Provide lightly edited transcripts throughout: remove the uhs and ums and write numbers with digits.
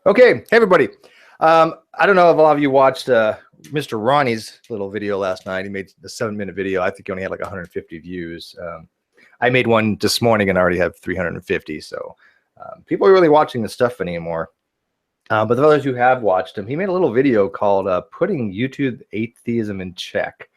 Okay, hey everybody. I don't know if a lot of you watched Mr. Ronnie's little video last night. He made a 7-minute video. I think he only had like 150 views. I made one this morning and I already have 350. So people are really watching this stuff anymore. But the others who have watched him, he made a little video called Putting YouTube Atheism in Check.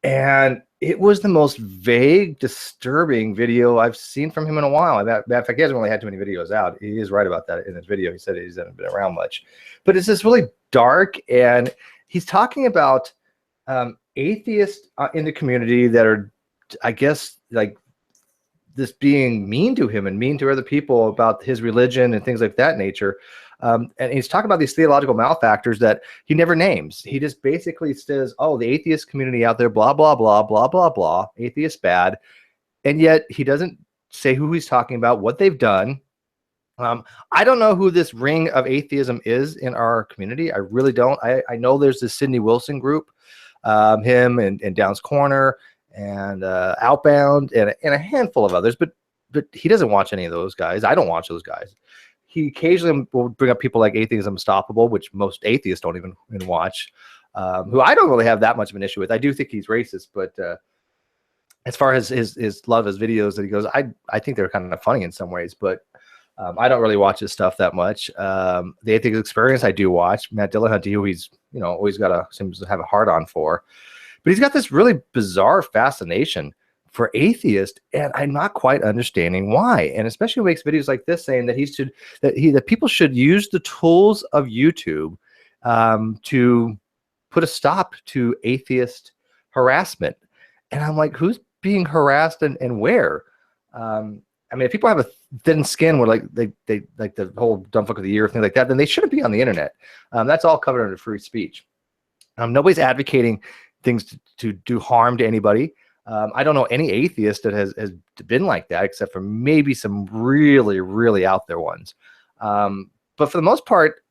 And it was the most vague, disturbing video I've seen from him in a while. In fact, he hasn't really had too many videos out. He is right about that in his video. He said he hasn't been around much. But it's just really dark, and he's talking about atheists in the community that are, I guess, like this being mean to him and mean to other people about his religion and things like that nature. And he's talking about these theological malefactors that he never names. He just basically says, oh, the atheist community out there, blah, blah, blah, blah, blah, blah, atheist bad. And yet he doesn't say who he's talking about, what they've done. I don't know who this ring of atheism is in our community. I really don't. I know there's this Sidney Wilson group, him and Down's Corner and Outbound and a handful of others, but he doesn't watch any of those guys. I don't watch those guys. He occasionally will bring up people like Atheism Unstoppable, which most atheists don't even watch, who I don't really have that much of an issue with. I do think he's racist, but as far as his love of his videos that he goes, I think they're kind of funny in some ways, but I don't really watch his stuff that much. The Atheist Experience I do watch. Matt Dillahunty, who he's always seems to have a hard on for, but he's got this really bizarre fascination for atheists, and I'm not quite understanding why. And especially when he makes videos like this saying that that people should use the tools of YouTube to put a stop to atheist harassment. And I'm like, who's being harassed and where? I mean, if people have a thin skin where like they like the whole dumb fuck of the year thing like that, then they shouldn't be on the internet. That's all covered under free speech. Nobody's advocating things to do harm to anybody. I don't know any atheist that has been like that, except for maybe some really, really out there ones. But for the most part,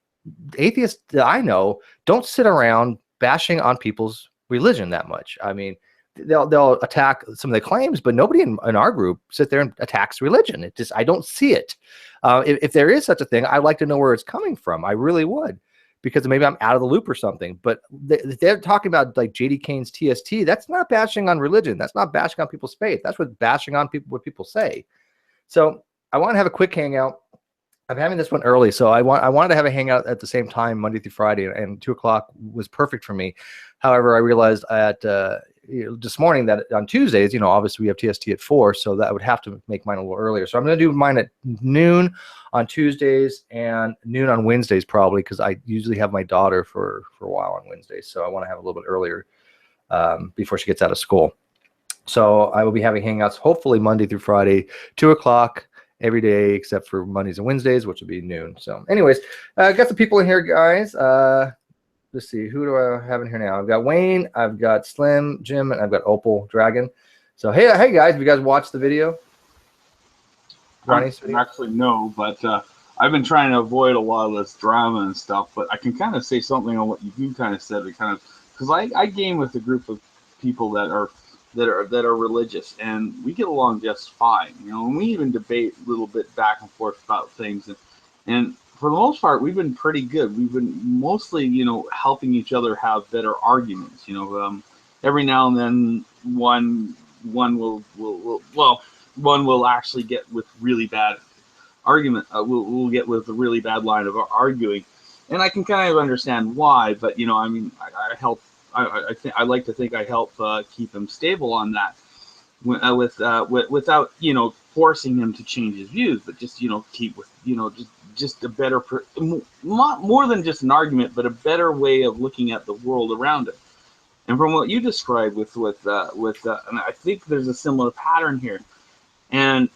atheists that I know don't sit around bashing on people's religion that much. I mean, they'll attack some of the claims, but nobody in our group sits there and attacks religion. I don't see it. If there is such a thing, I'd like to know where it's coming from. I really would, because maybe I'm out of the loop or something. But they're talking about like J.D. Kane's TST. That's not bashing on religion. That's not bashing on people's faith. That's what bashing on what people say. So I want to have a quick hangout. I'm having this one early, so I wanted to have a hangout at the same time, Monday through Friday, and 2 o'clock was perfect for me. However, I realized this morning that on Tuesdays, obviously we have TST at 4, so that would have to make mine a little earlier. So I'm going to do mine at noon on Tuesdays and noon on Wednesdays, probably, because I usually have my daughter for a while on Wednesdays. So I want to have a little bit earlier before she gets out of school. So I will be having hangouts hopefully Monday through Friday, 2 o'clock every day except for Mondays and Wednesdays, which will be noon. So anyways, got some people in here, guys. Let's see, who do I have in here now? I've got Wayne, I've got Slim, Jim, and I've got Opal Dragon. So hey guys, have you guys watched the video? Ronnie's video? Actually, no, but I've been trying to avoid a lot of this drama and stuff. But I can kind of say something on what you kind of said. Because I game with a group of people that are religious, and we get along just fine. And we even debate a little bit back and forth about things, and for the most part, we've been pretty good. We've been mostly, helping each other have better arguments. Every now and then, one will actually get with really bad argument. We'll get with a really bad line of arguing, and I can kind of understand why. But I mean, I help. I like to think I help keep him stable on that, without forcing him to change his views, but just keep with just a better, more than just an argument, but a better way of looking at the world around it. And from what you described with and I think there's a similar pattern here. And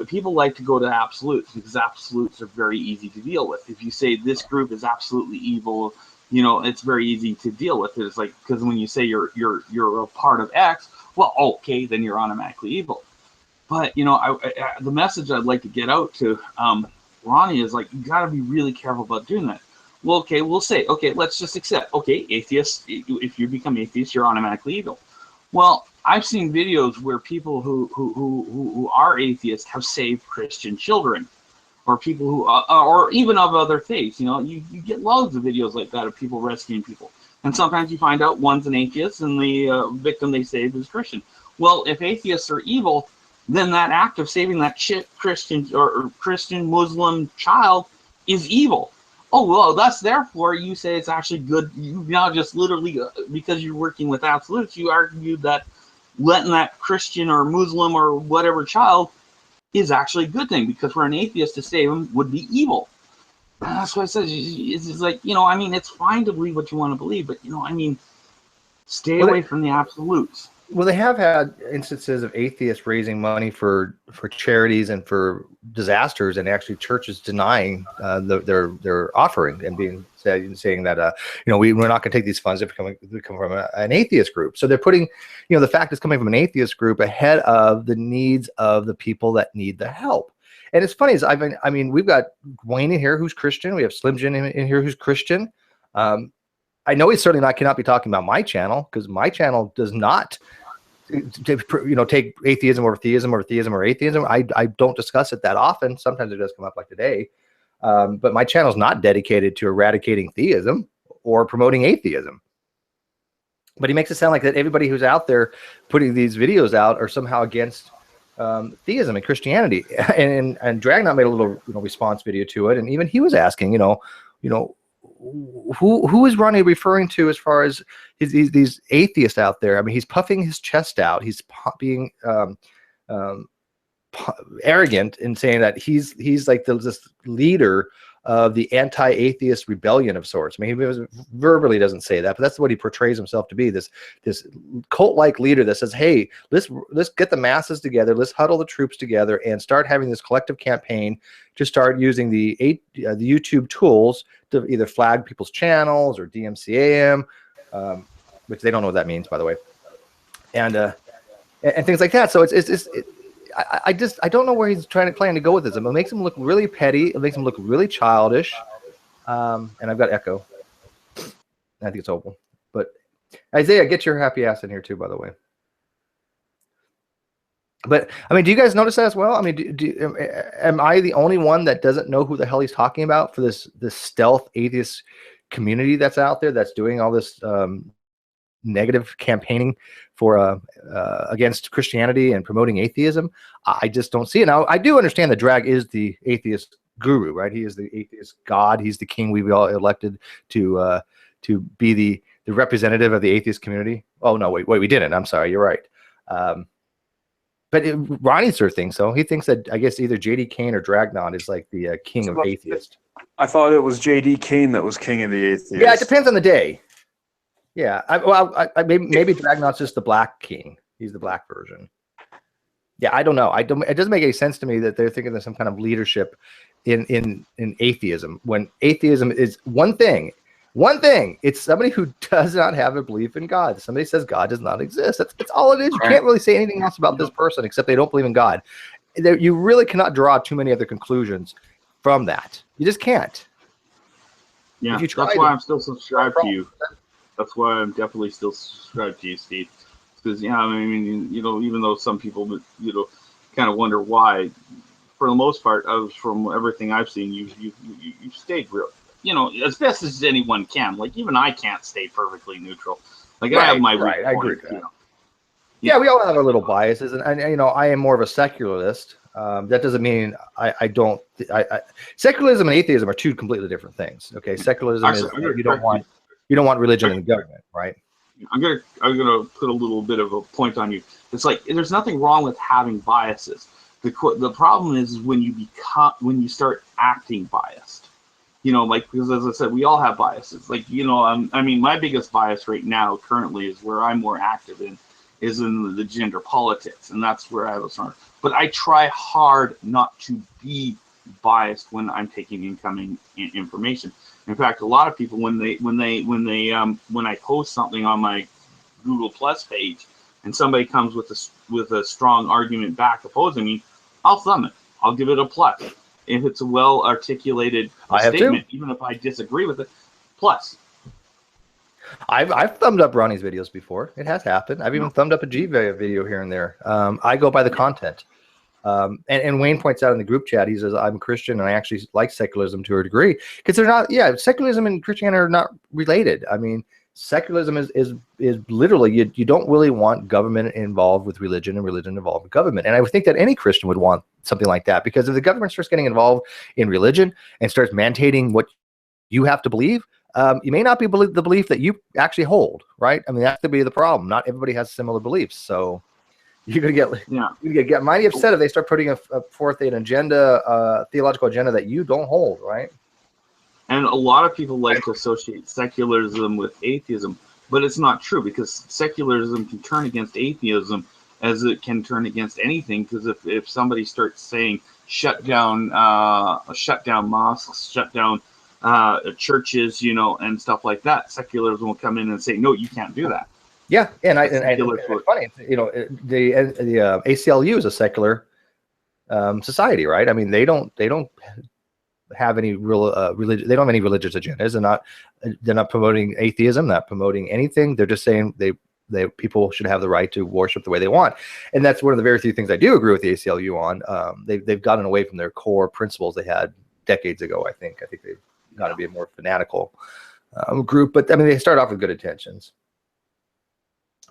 people like to go to absolutes because absolutes are very easy to deal with. If you say this group is absolutely evil, it's very easy to deal with it. It's like, because when you say you're a part of X, well, okay, then you're automatically evil. But the message I'd like to get out to Ronnie is like, you got to be really careful about doing that. Well, okay, we'll say, okay, let's just accept, okay, atheists, if you become atheist, you're automatically evil. Well, I've seen videos where people who are atheists have saved Christian children. or people who, or even of other faiths. You know, you get loads of videos like that of people rescuing people. And sometimes you find out one's an atheist and the victim they saved is Christian. Well, if atheists are evil, then that act of saving that shit Christian or Christian Muslim child is evil. Oh, well, thus, therefore, you say it's actually good. You now just literally, because you're working with absolutes, you argued that letting that Christian or Muslim or whatever child is actually a good thing, because for an atheist to save him would be evil. And that's why I said, it's like, you know, I mean, it's fine to believe what you want to believe, but, you know, I mean, stay away from the absolutes. Well, they have had instances of atheists raising money for charities and for disasters, and actually churches denying their offering and saying that you know, we're not going to take these funds if they come from an atheist group. So they're putting, you know, the fact it's coming from an atheist group ahead of the needs of the people that need the help. And it's funny, is I mean, we've got Wayne in here who's Christian. We have Slim Jim in here who's Christian. I know he's certainly cannot be talking about my channel, because my channel does not, you know, take atheism or theism or theism or atheism. I don't discuss it that often. Sometimes it does come up like today. But my channel is not dedicated to eradicating theism or promoting atheism. But he makes it sound like that everybody who's out there putting these videos out are somehow against theism and Christianity. And Dragnot made a little, you know, response video to it, and even he was asking, you know, who is Ronnie referring to as far as these atheists out there? I mean, he's puffing his chest out. He's being arrogant in saying that he's like this leader of the anti-atheist rebellion of sorts. I mean, he verbally doesn't say that, but that's what he portrays himself to be, this cult-like leader that says, hey, let's get the masses together, let's huddle the troops together and start having this collective campaign to start using the YouTube tools to either flag people's channels or DMCA them, which they don't know what that means, by the way, and things like that. So I don't know where he's planning to go with this. It makes him look really petty. It makes him look really childish. And I've got echo. I think it's Opal. But Isaiah, get your happy ass in here too, by the way. But I mean, do you guys notice that as well? I mean, am I the only one that doesn't know who the hell he's talking about for this stealth atheist community that's out there that's doing all this negative campaigning for against Christianity and promoting atheism? I just don't see it. Now, I do understand that Drag is the atheist guru, right? He is the atheist god. He's the king we've all elected to be the representative of the atheist community. Oh no, wait, we didn't. I'm sorry, you're right. But Ronnie sort of thinks so. He thinks that, I guess, either J.D. Kane or Dragnot is like the king of atheists. I thought it was J.D. Kane that was king of the atheists. Yeah, it depends on the day. Yeah, maybe Dragnot's just the black king. He's the black version. Yeah, I don't know. It doesn't make any sense to me that they're thinking there's some kind of leadership in atheism, when atheism is one thing. It's somebody who does not have a belief in God. Somebody says God does not exist. That's all it is. You can't really say anything else about this person except they don't believe in God. You really cannot draw too many other conclusions from that. You just can't. Yeah, that's why I'm still subscribed to you. That's why I'm definitely still subscribed to you, Steve. Because, yeah, I mean, you know, even though some people, you know, kind of wonder why, for the most part, from everything I've seen, you've stayed real, you know, as best as anyone can. Like, even I can't stay perfectly neutral. Like, I have my right. I agree with that. You know. Yeah, we all have our little biases, and you know, I am more of a secularist. That doesn't mean I don't. Secularism and atheism are two completely different things. Okay, secularism is you don't want religion in the government, right? I'm gonna put a little bit of a point on you. It's like there's nothing wrong with having biases. The problem is when you start acting biased. You know, like, because as I said, we all have biases. Like, you know, I mean, my biggest bias right now currently is where I'm more active in is in the gender politics, and that's where I have a strong. But I try hard not to be biased when I'm taking incoming information. In fact, a lot of people when I post something on my Google Plus page and somebody comes with a strong argument back opposing me, I'll thumb it. I'll give it a plus. If it's a well articulated statement, even if I disagree with it, plus. I've thumbed up Ronnie's videos before. It has happened. I've even thumbed up a G video here and there. I go by the content. And Wayne points out in the group chat, he says, I'm Christian and I actually like secularism to a degree, because they're not, secularism and Christianity are not related. I mean, secularism is literally, you don't really want government involved with religion and religion involved with government. And I would think that any Christian would want something like that, because if the government starts getting involved in religion and starts mandating what you have to believe, you may not be the belief that you actually hold, right? I mean, that's to be the problem. Not everybody has similar beliefs. So you're going to get mighty upset if they start putting forth an agenda, theological agenda that you don't hold, right? And a lot of people like to associate secularism with atheism, but it's not true, because secularism can turn against atheism as it can turn against anything. Because if somebody starts saying shut down mosques, shut down churches, and stuff like that, secularism will come in and say, no, you can't do that. Yeah, and it's funny, the ACLU is a secular society, right? I mean, they don't have any real religion. They don't have any religious agendas. They're not promoting atheism, not promoting anything. They're just saying people should have the right to worship the way they want. And that's one of the very few things I do agree with the ACLU on. They've gotten away from their core principles they had decades ago. I think they've got to be a more fanatical group. But I mean, they start off with good intentions.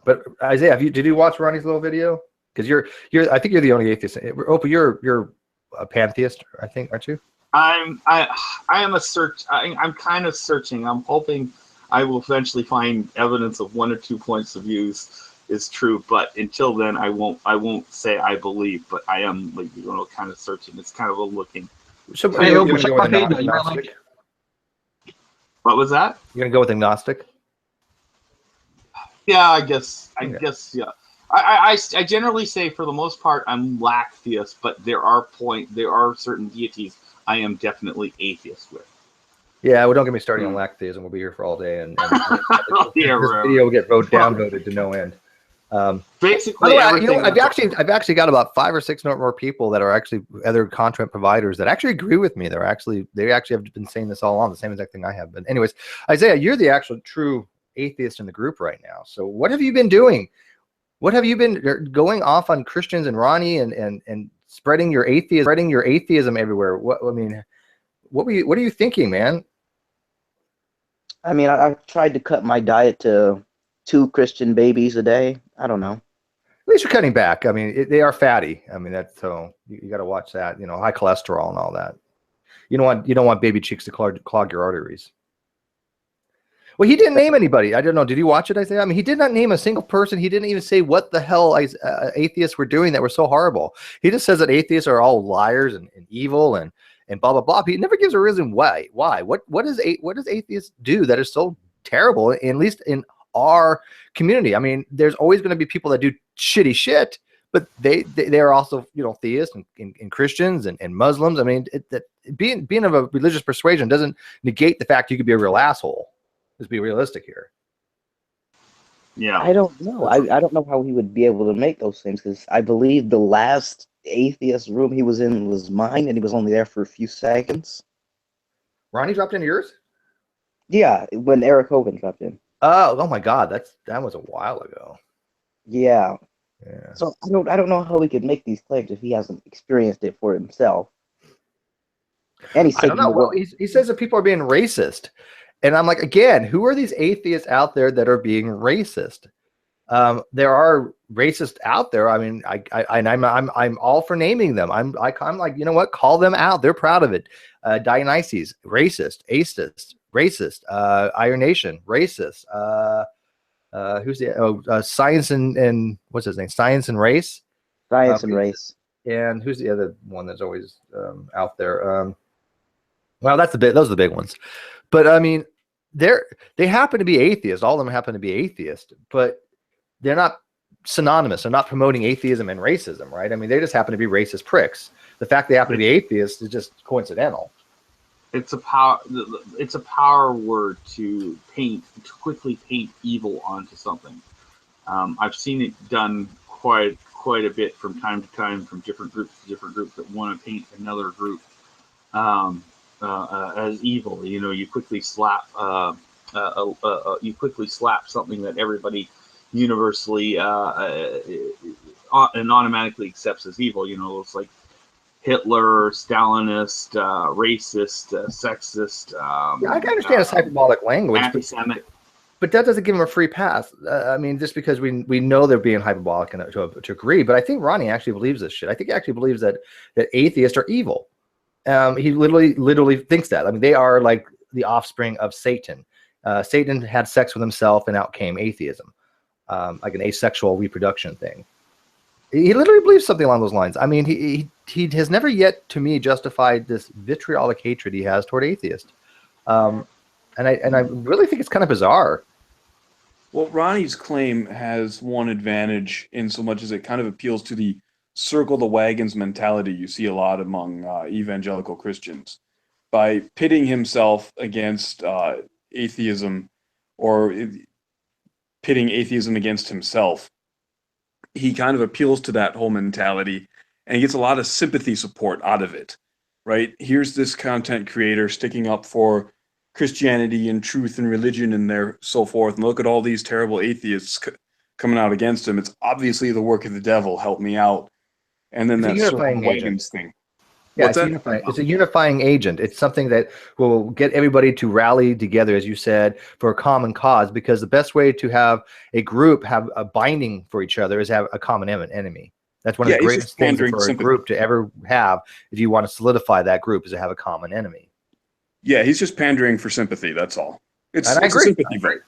But Isaiah, did you watch Ronnie's little video? Because I think you're the only atheist. Opa, you're a pantheist, I think, aren't you? I am I'm kind of searching. I'm hoping I will eventually find evidence of one or two points of views is true, but until then I won't say I believe, but I am kind of searching. It's kind of a looking. So, what was that? You're gonna go with agnostic? Yeah, I guess yeah. I generally say for the most part I'm lack-theist, but there are certain deities I am definitely atheist with. Yeah, well, don't get me started on lack-theism. We'll be here for all day, and this video will get downvoted to no end. Basically, I've actually got about 5 or 6 more people that are actually other content providers that actually agree with me. They actually have been saying this all along, the same exact thing I have. But anyways, Isaiah, you're the actual true atheist in the group right now. So what have you been doing? What have you been going off on Christians and Ronnie and spreading your atheism everywhere? What are you thinking, man? I mean, I tried to cut my diet to 2 Christian babies a day. I don't know. At least you're cutting back. I mean, they are fatty. I mean, that's so you got to watch that. High cholesterol and all that. You don't want baby cheeks to clog your arteries. Well, he didn't name anybody. I don't know. Did you watch it, Isaiah? I mean, he did not name a single person. He didn't even say what the hell atheists were doing that were so horrible. He just says that atheists are all liars and evil and blah blah blah. He never gives a reason why. What does atheists do that is so terrible? At least in our community. I mean, there's always going to be people that do shitty shit, but they are also theists and Christians and Muslims. I mean, being of a religious persuasion doesn't negate the fact you could be a real asshole. Let's be realistic here. Yeah, I don't know. I don't know how he would be able to make those things, because I believe the last atheist room he was in was mine, and he was only there for a few seconds. Ronnie dropped into yours? Yeah, when Eric Hogan dropped in. Oh my God, that was a while ago. Yeah. Yeah. So I don't know how he could make these claims if he hasn't experienced it for himself. And he's I don't know. Well, he says that people are being racist. And I'm like, again, who are these atheists out there that are being racist? There are racists out there. I mean, I'm all for naming them. I'm like, you know what? Call them out. They're proud of it. Dionysus, racist. Atheist, racist. Iron Nation, racist. Who's the Science and what's his name? Science and Race. Science and Race. And who's the other one that's always out there? Well, those are the big ones. But I mean, they happen to be atheists. All of them happen to be atheists, but they're not synonymous. They're not promoting atheism and racism, right? I mean, they just happen to be racist pricks. The fact they happen to be atheists is just coincidental. It's a power word to quickly paint evil onto something. I've seen it done quite a bit from time to time from different groups that want to paint another group as evil. You quickly slap something that everybody universally and automatically accepts as evil. You know, it's like Hitler, Stalinist, racist, sexist. Yeah, I can understand it's hyperbolic language, anti-Semitic. but that doesn't give them a free pass. I mean, just because we know they're being hyperbolic to agree, but I think Ronnie actually believes this shit. I think he actually believes that atheists are evil. He literally thinks that. I mean, they are like the offspring of Satan. Satan had sex with himself, and out came atheism, like an asexual reproduction thing. He literally believes something along those lines. I mean, he has never yet, to me, justified this vitriolic hatred he has toward atheists, and I really think it's kind of bizarre. Well, Ronnie's claim has one advantage in so much as it kind of appeals to the circle the wagons mentality you see a lot among evangelical Christians. By pitting himself against atheism, or pitting atheism against himself, he kind of appeals to that whole mentality, and he gets a lot of sympathy support out of it, right? Here's this content creator sticking up for Christianity and truth and religion and their so forth, and look at all these terrible atheists coming out against him. It's obviously the work of the devil. Help me out. And then that circle wagons thing. Yeah, it's a unifying agent. It's something that will get everybody to rally together, as you said, for a common cause, because the best way to have a group have a binding for each other is have a common enemy. That's one of the greatest things for a group to ever have, if you want to solidify that group, is to have a common enemy. Yeah, he's just pandering for sympathy, that's all. It's I agree. A sympathy vote.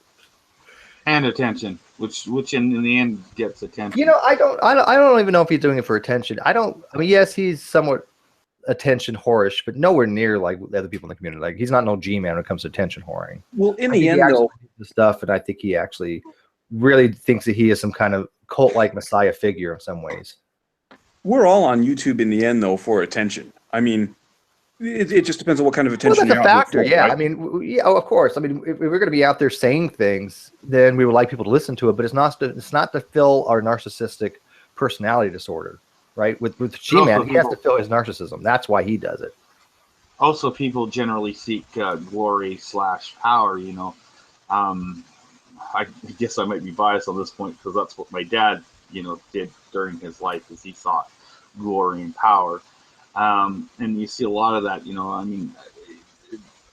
And attention, which in the end gets attention. You know, I don't even know if he's doing it for attention. I mean, yes, he's somewhat attention whorish, but nowhere near like the other people in the community. Like, he's not no Gman when it comes to attention whoring. Well, in the end, though, the stuff, and I think he actually really thinks that he is some kind of cult-like messiah figure in some ways. We're all on YouTube in the end, though, for attention. I mean, it just depends on what kind of attention. Well, that's a factor, yeah. Right? I mean, yeah, of course. I mean, if we're going to be out there saying things, then we would like people to listen to it, but it's not to fill our narcissistic personality disorder. Right, with Gman, he has to fill his narcissism. That's why he does it. Also, people generally seek glory / power. You know, I guess I might be biased on this point because that's what my dad, did during his life, is he sought glory and power. And you see a lot of that. I mean,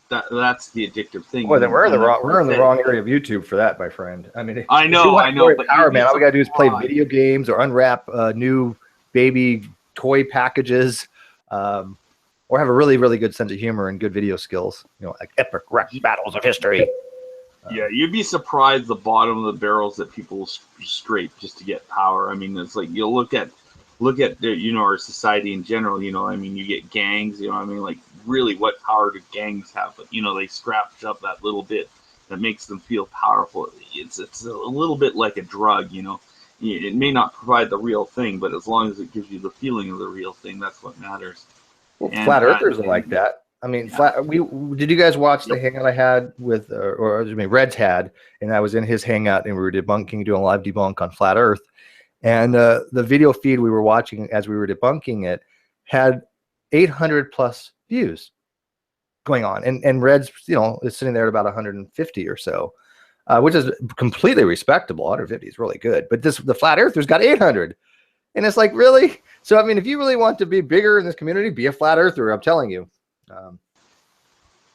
that's the addictive thing. Boy, then we're in the wrong area of YouTube for that, my friend. I mean, I know. But power, man, all we gotta do is play video games or unwrap new baby toy packages, or have a really, really good sense of humor and good video skills, like epic rap battles of history. Yeah, you'd be surprised the bottom of the barrels that people scrape just to get power. I mean, it's like, you look at our society in general. I mean, you get gangs. I mean, like, really, what power do gangs have? But they scratch up that little bit that makes them feel powerful. It's a little bit like a drug. It may not provide the real thing, but as long as it gives you the feeling of the real thing, that's what matters. Well, flat earthers are like that. I mean, did you guys watch the hangout I had with, Red's had, and I was in his hangout, and we were doing a live debunk on flat Earth, and the video feed we were watching as we were debunking it had 800 plus views going on, and Red's is sitting there at about 150 or so. Which is completely respectable. 150 is really good, but the flat earthers got 800, and it's like, really? So I mean, if you really want to be bigger in this community, be a flat earther. I'm telling you.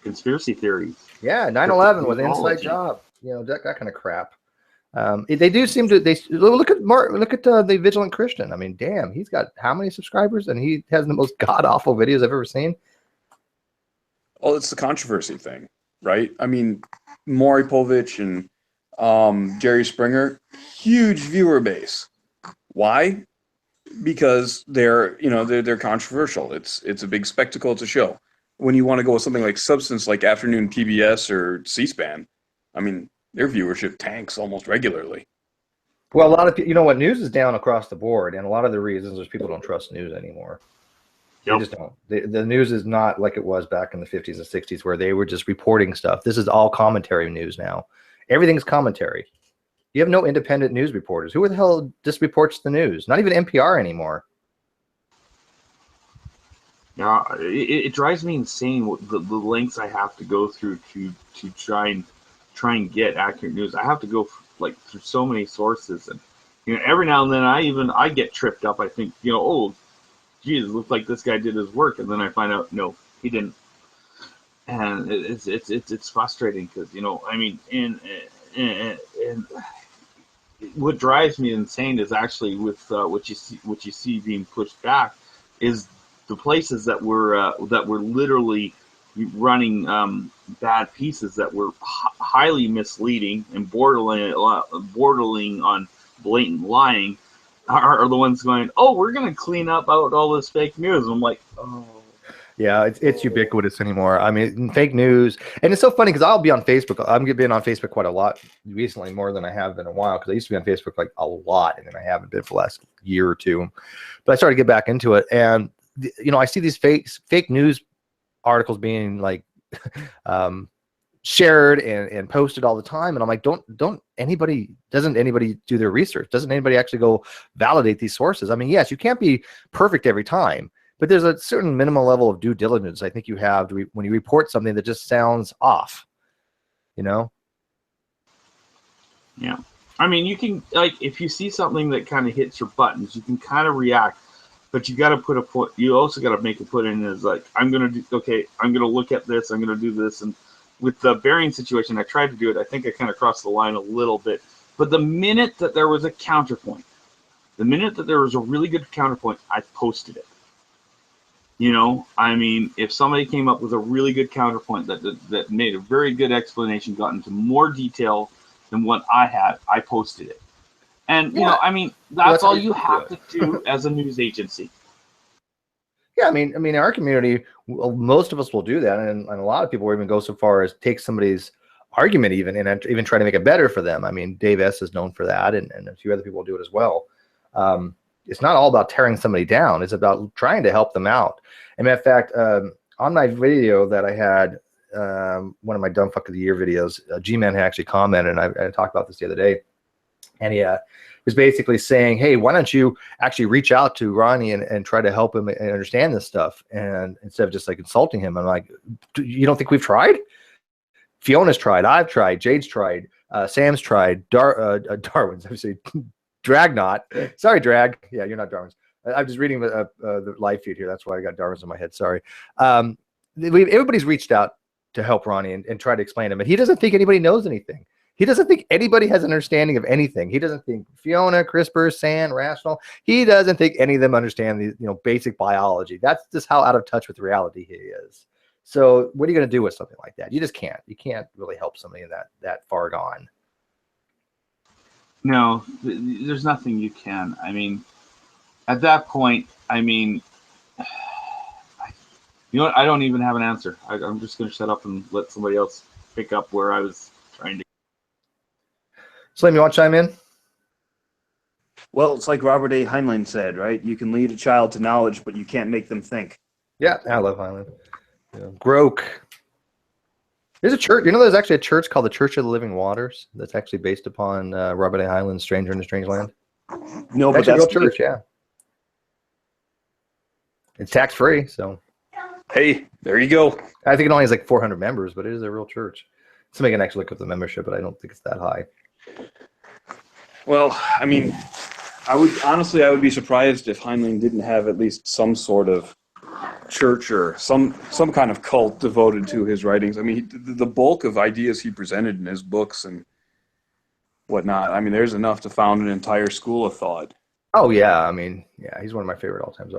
Conspiracy theories. Yeah, 9/11 was an inside job. That kind of crap. They do seem to. They look at the Vigilant Christian. I mean, damn, he's got how many subscribers, and he has the most god awful videos I've ever seen. Oh, it's the controversy thing, right? I mean, Maury Povich and Jerry Springer, huge viewer base. Why? Because they're controversial. It's a big spectacle. It's a show. When you want to go with something like substance, like afternoon PBS or C-SPAN, I mean, their viewership tanks almost regularly. Well, a lot of people, news is down across the board, and a lot of the reasons is people don't trust news anymore. Yep. They just don't. The news is not like it was back in the 50s and 60s, where they were just reporting stuff. This is all commentary news now. Everything's commentary. You have no independent news reporters. Who the hell just reports the news? Not even NPR anymore. Yeah, it drives me insane the lengths I have to go through to try and get accurate news. I have to go through so many sources, and You know, every now and then I get tripped up. I think, you know, oh, geez, it looks like this guy did his work, and then I find out no, he didn't. And it's frustrating because, you know, I mean, and what drives me insane is actually with what you see being pushed back is the places that were literally running bad pieces that were highly misleading and bordering on blatant lying are the ones going, oh, we're going to clean up out all this fake news. I'm like, oh. Yeah, it's ubiquitous anymore. I mean, fake news, and it's so funny because I'll be on Facebook. I'm been on Facebook quite a lot recently, more than I have been in a while. Because I used to be on Facebook like a lot, and then I haven't been for the last year or two. But I started to get back into it, and you know, I see these fake news articles being like shared and posted all the time, and I'm like, doesn't anybody do their research? Doesn't anybody actually go validate these sources? I mean, yes, you can't be perfect every time. But there's a certain minimal level of due diligence I think you have when you report something that just sounds off, you know? Yeah. I mean, you can, like, if you see something that kind of hits your buttons, you can kind of react, but you got to put a foot, you also got to make a put in as like, I'm going to look at this, I'm going to do this. And with the Bering situation, I tried to do it. I think I kind of crossed the line a little bit. But the minute that there was a counterpoint, the minute that there was a really good counterpoint, I posted it. You know, I mean, if somebody came up with a really good counterpoint that made a very good explanation, got into more detail than what I had, I posted it. And, you know, I mean, that's all you have to do as a news agency. Yeah, I mean, in our community, most of us will do that. And a lot of people will even go so far as take somebody's argument and even try to make it better for them. I mean, Dave S. is known for that, and a few other people do it as well. It's not all about tearing somebody down. It's about trying to help them out. And in fact, on my video that I had, one of my dumb fuck of the year videos, Gman had actually commented, and I talked about this the other day. And he was basically saying, hey, why don't you actually reach out to Ronnie and try to help him and understand this stuff? And instead of just like insulting him, I'm like, you don't think we've tried? Fiona's tried. I've tried. Jade's tried. Sam's tried. Darwin's, obviously. Dragnot. Sorry, Drag. Yeah, you're not Darwin's. I'm just reading the live feed here. That's why I got Darwin's in my head. Sorry. Everybody's reached out to help Ronnie and try to explain him, but he doesn't think anybody knows anything. He doesn't think anybody has an understanding of anything. He doesn't think Fiona, CRISPR, SAN, Rational. He doesn't think any of them understand the basic biology. That's just how out of touch with reality he is. So what are you going to do with something like that? You just can't. You can't really help somebody that far gone. No, there's nothing you can. I mean, at that point, I mean, you know what? I don't even have an answer. I'm just going to shut up and let somebody else pick up where I was trying to. Slim, you want to chime in? Well, it's like Robert A. Heinlein said, right? You can lead a child to knowledge, but you can't make them think. Yeah, I love Heinlein. Groke. There's a church. There's actually a church called the Church of the Living Waters that's actually based upon Robert A. Heinlein's Stranger in a Strange Land. No, but that's a real church, yeah. It's tax-free, so. Hey, there you go. I think it only has like 400 members, but it is a real church. Somebody can actually look up the membership, but I don't think it's that high. Well, I mean, I would be surprised if Heinlein didn't have at least some sort of church or some kind of cult devoted to his writings. I mean, the bulk of ideas he presented in his books and whatnot, I mean, there's enough to found an entire school of thought. Oh yeah, I mean, yeah, he's one of my favorite all-time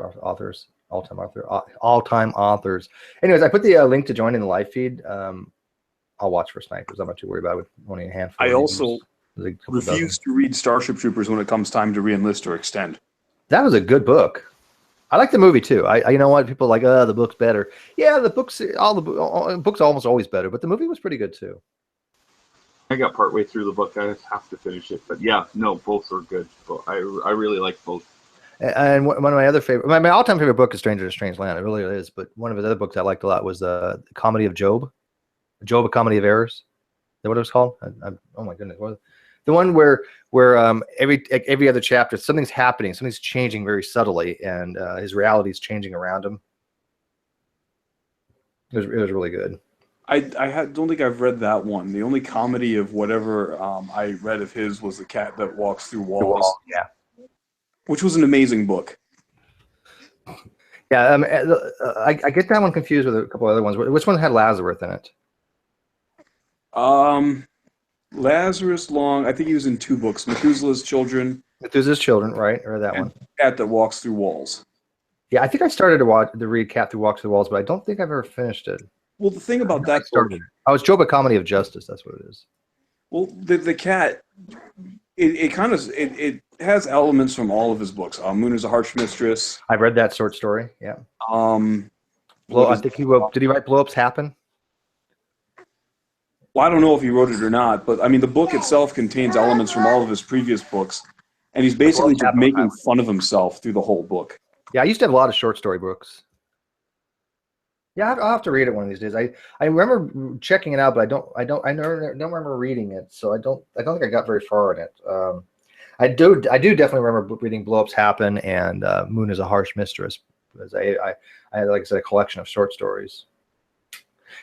authors. Anyways, I put the link to join in the live feed. I'll watch for snipers. I'm not too worried about it with only a handful. I also refuse to read Starship Troopers when it comes time to re-enlist or extend. That was a good book. I like the movie too. You know what? People are like, oh, the book's better. Yeah, the books, books are almost always better, but the movie was pretty good too. I got partway through the book. I have to finish it, but yeah, no, both are good. I really like both. And one of my other favorite, my all-time favorite book is Stranger in a Strange Land. It really is. But one of his other books I liked a lot was the Comedy of Job. Job, a Comedy of Errors. Is that what it was called? Oh my goodness. The one where every other chapter, something's happening, something's changing very subtly, and his reality is changing around him. It was really good. don't think I've read that one. The only comedy of whatever I read of his was The Cat That Walks Through Walls, Yeah. which was an amazing book. Yeah, I get that one confused with a couple other ones. Which one had Lazarus in it? Lazarus Long, I think he was in 2 books, Methuselah's Children, Methuselah's Children, right? Or that one? Cat That Walks Through Walls. Yeah, I think I started to read Cat Who Walks Through Walls, but I don't think I've ever finished it. Well, the thing about that book, started. Oh, it's Job: A Comedy of Justice. That's what it is. well, the cat, it has elements from all of his books. Moon is a Harsh Mistress. I've read that short story. Yeah. I think he wrote. Did he write Blow Ups Happen? Well, I don't know if he wrote it or not, but I mean, the book itself contains elements from all of his previous books, and he's basically just making fun of himself through the whole book. Yeah, I used to have a lot of short story books. Yeah, I'll have to read it one of these days. I remember checking it out, but I don't remember reading it. So I don't think I got very far in it. I do definitely remember reading Blow Ups Happen and Moon is a Harsh Mistress, because I had, like I said, a collection of short stories.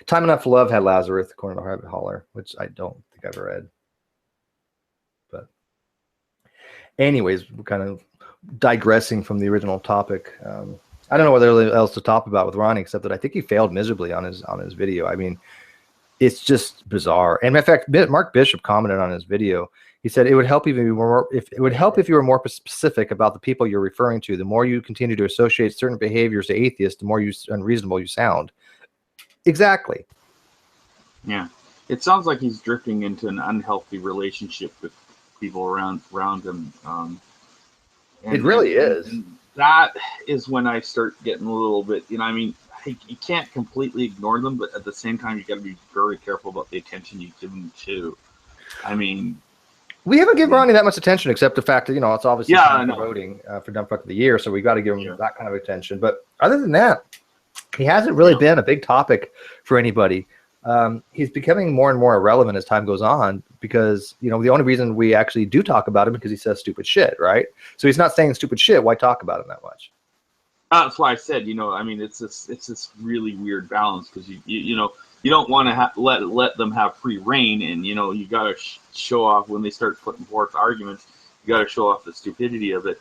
Time Enough for Love had Lazarus, according to Rabbit Holler, which I don't think I've read. But anyways, we're kind of digressing from the original topic. I don't know what else to talk about with Ronnie, except that I think he failed miserably on his video. I mean, it's just bizarre. And in fact, Mark Bishop commented on his video. He said it would help if you were more specific about the people you're referring to. The more you continue to associate certain behaviors to atheists, the more unreasonable you sound. Exactly. Yeah, it sounds like he's drifting into an unhealthy relationship with people around him. It really is. And that is when I start getting a little bit, I mean, you can't completely ignore them, but at the same time, you got to be very careful about the attention you give them too. I mean, we haven't given Ronnie that much attention, except the fact that it's obviously voting for Dumb Fuck of the Year, so we got to give him that kind of attention. But other than that, he hasn't really been a big topic for anybody. He's becoming more and more irrelevant as time goes on, because the only reason we actually do talk about him is because he says stupid shit, right? So he's not saying stupid shit. Why talk about him that much? That's why I said, I mean, it's this really weird balance, because you don't want to let them have free reign, and you got to show off when they start putting forth arguments. You got to show off the stupidity of it.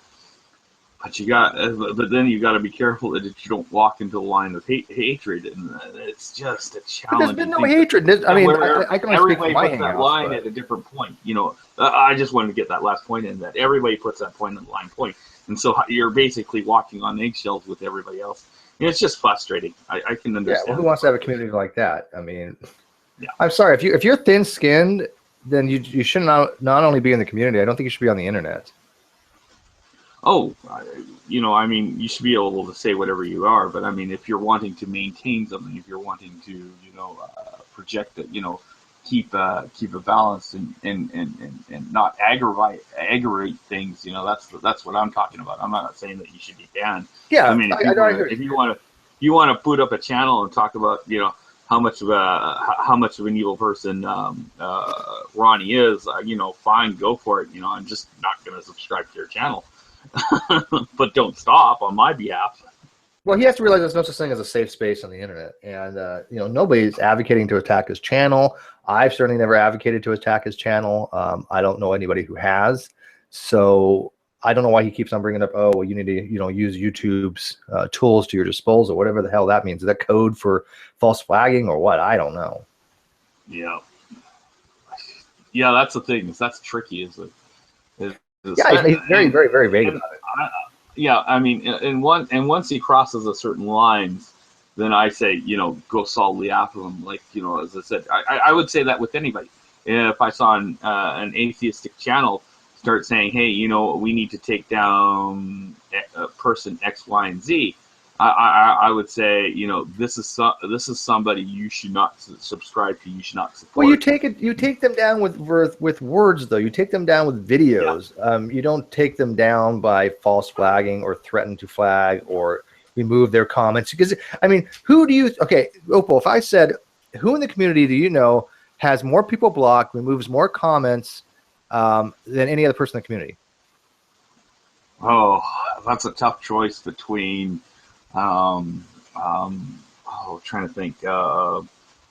But then you got to be careful that you don't walk into the line of hatred, and it's just a challenge. But there's been no hatred. I mean, I can only speak from my that line at a different point. I just wanted to get that last point in, that everybody puts that point in the line point, and so you're basically walking on eggshells with everybody else. It's just frustrating. I can understand. Yeah, well, who wants to have a community like that? I mean, I'm sorry, if you're thin-skinned, then you should not only be in the community. I don't think you should be on the internet. Oh, I mean, you should be able to say whatever you are, but I mean, if you're wanting to maintain something, if you're wanting to, project it, keep a balance and not aggravate things, that's what I'm talking about. I'm not saying that you should be banned. Yeah, I mean, if you want to put up a channel and talk about, how much of an evil person Ronnie is, fine, go for it. I'm just not going to subscribe to your channel. But don't stop on my behalf. Well, he has to realize there's no such thing as a safe space on the internet, and nobody's advocating to attack his channel. I've certainly never advocated to attack his channel. I don't know anybody who has, so I don't know why he keeps on bringing up. Oh, well, you need to use YouTube's tools to your disposal, whatever the hell that means. Is that code for false flagging or what? I don't know. Yeah, that's the thing. That's tricky, is it? Yeah, he's very, very, very vague about it. I mean, and once he crosses a certain lines, then I say, go solidly after him. Like, as I said, I would say that with anybody. If I saw an atheistic channel start saying, hey, we need to take down person X, Y, and Z, I would say, this is somebody you should not subscribe to. You should not support. Well, you take them down with words, though. You take them down with videos. Yeah. You don't take them down by false flagging or threaten to flag or remove their comments. Because I mean, okay, Opal, if I said, who in the community do you know has more people blocked, removes more comments than any other person in the community? Oh, that's a tough choice between. Trying to think.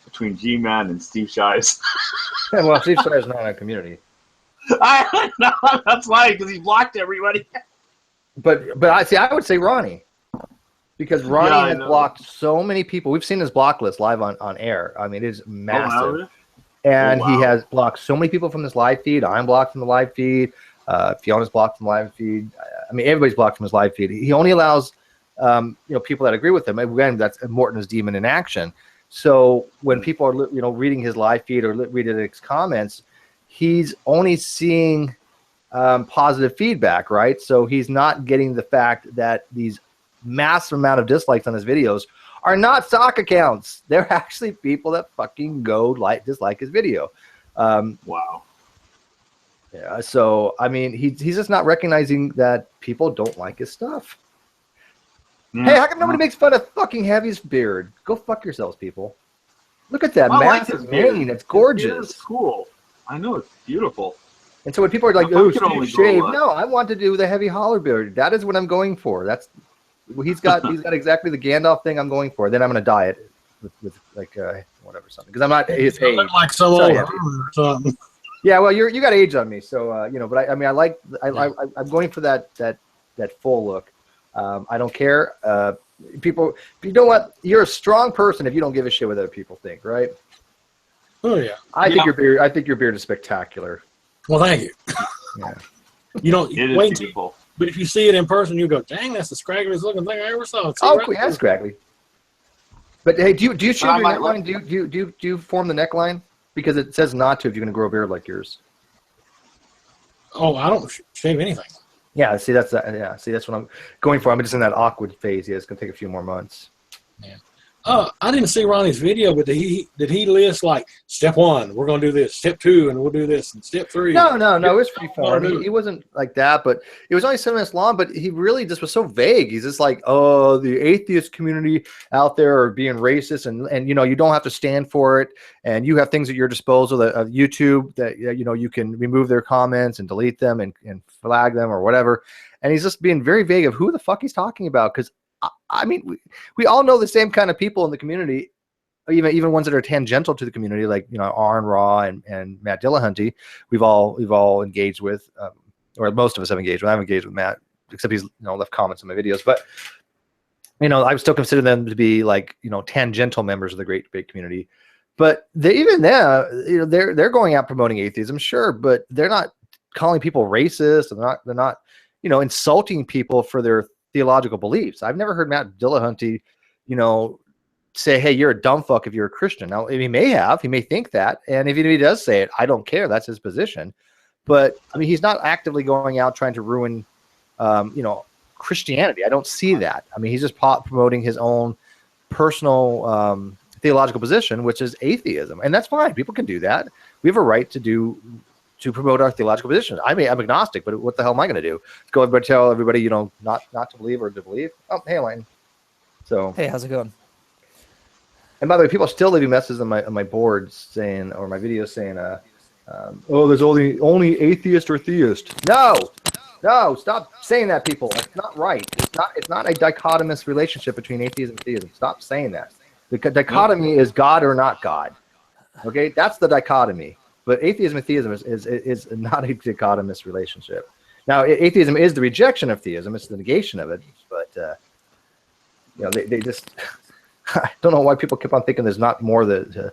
between Gman and Steve Shiz. Yeah, well, Steve Shiz is not in a community. I know, that's why, because he blocked everybody. But I would say Ronnie. Because Ronnie has blocked so many people. We've seen his block list live on air. I mean, it is massive. Wow. And he has blocked so many people from this live feed. I'm blocked from the live feed. Fiona's blocked from the live feed. I mean, everybody's blocked from his live feed. He only allows people that agree with him. Again, that's Morton's demon in action. So when people are reading his live feed or reading his comments, he's only seeing positive feedback, right? So he's not getting the fact that these massive amount of dislikes on his videos are not stock accounts. They're actually people that fucking dislike his video. Wow. Yeah. So I mean, he's just not recognizing that people don't like his stuff. Yeah. Hey, how come nobody makes fun of fucking Heavy's beard? Go fuck yourselves, people. Look at that massive mane. It's gorgeous. It's cool. I know, it's beautiful. And so when people are like, "Oh, Steve shave," no, I want to do the Heavy holler beard. That is what I'm going for. He's got exactly the Gandalf thing I'm going for. Then I'm going to dye it with like whatever something, because I'm not his age. Look like some old or something. Yeah, well, you got age on me, so But I mean, I'm going for that full look. I don't care. People, you know what? You're a strong person if you don't give a shit what other people think, right? Oh yeah. I think your beard is spectacular. Well, thank you. Yeah. You don't It is wait. beautiful. But if you see it in person, you go, "Dang, that's the scraggliest looking thing I ever saw." Yeah, scraggly. But hey, do you shave your neckline? Do you form the neckline? Because it says not to if you're going to grow a beard like yours. Oh, I don't shave anything. Yeah, see that's what I'm going for. I'm just in that awkward phase. Yeah, it's going to take a few more months. Yeah. I didn't see Ronnie's video, but did he list like step 1, we're going to do this, step 2, and we'll do this, and step 3? No, it was free form. He wasn't like that, but it was only 7 minutes long. But he really just was so vague. He's just like, oh, the atheist community out there are being racist, and you don't have to stand for it, and you have things at your disposal of YouTube that you can remove their comments and delete them and flag them or whatever. And he's just being very vague of who the fuck he's talking about, because I mean, we all know the same kind of people in the community, even ones that are tangential to the community, like Aaron Raw and Matt Dillahunty. We've all engaged with, or most of us have engaged with. I haven't engaged with Matt, except he's left comments on my videos. But I still consider them to be like tangential members of the great debate community. But they're going out promoting atheism, sure, but they're not calling people racist. They're not insulting people for their theological beliefs. I've never heard Matt Dillahunty, say, "Hey, you're a dumb fuck if you're a Christian." Now, he may think that, and if he does say it, I don't care. That's his position. But I mean, he's not actively going out trying to ruin, Christianity. I don't see that. I mean, he's just promoting his own personal theological position, which is atheism, and that's fine. People can do that. We have a right to promote our theological position. I'm agnostic, but what the hell am I going to do? Go and tell everybody, not to believe or to believe? Oh, hey, Elaine. So, hey, how's it going? And by the way, people are still leaving messages on my boards saying, or my videos saying, oh, there's only atheist or theist. No, stop saying that, people. That's not right. It's not a dichotomous relationship between atheism and theism. Stop saying that. The dichotomy is God or not God. Okay, that's the dichotomy. But atheism and theism is not a dichotomous relationship. Now, atheism is the rejection of theism; it's the negation of it. But they just I don't know why people keep on thinking there's not more the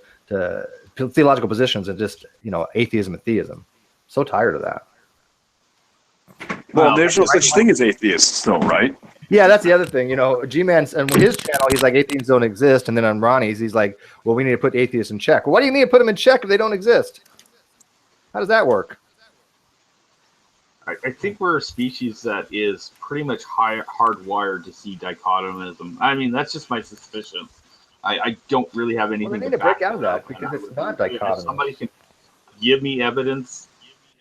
theological positions than just atheism and theism. So tired of that. Well, there's no such thing as atheists, though, right? Yeah, that's the other thing. Gman's and his channel, he's like, atheists don't exist, and then on Ronnie's, he's like, well, we need to put atheists in check. Well, why do you need to put them in check if they don't exist? How does that work? I think we're a species that is pretty much hardwired to see dichotomism. I mean, that's just my suspicion. I don't really have anything. Well, we need to break out of that because it's not dichotomous. If somebody can give me evidence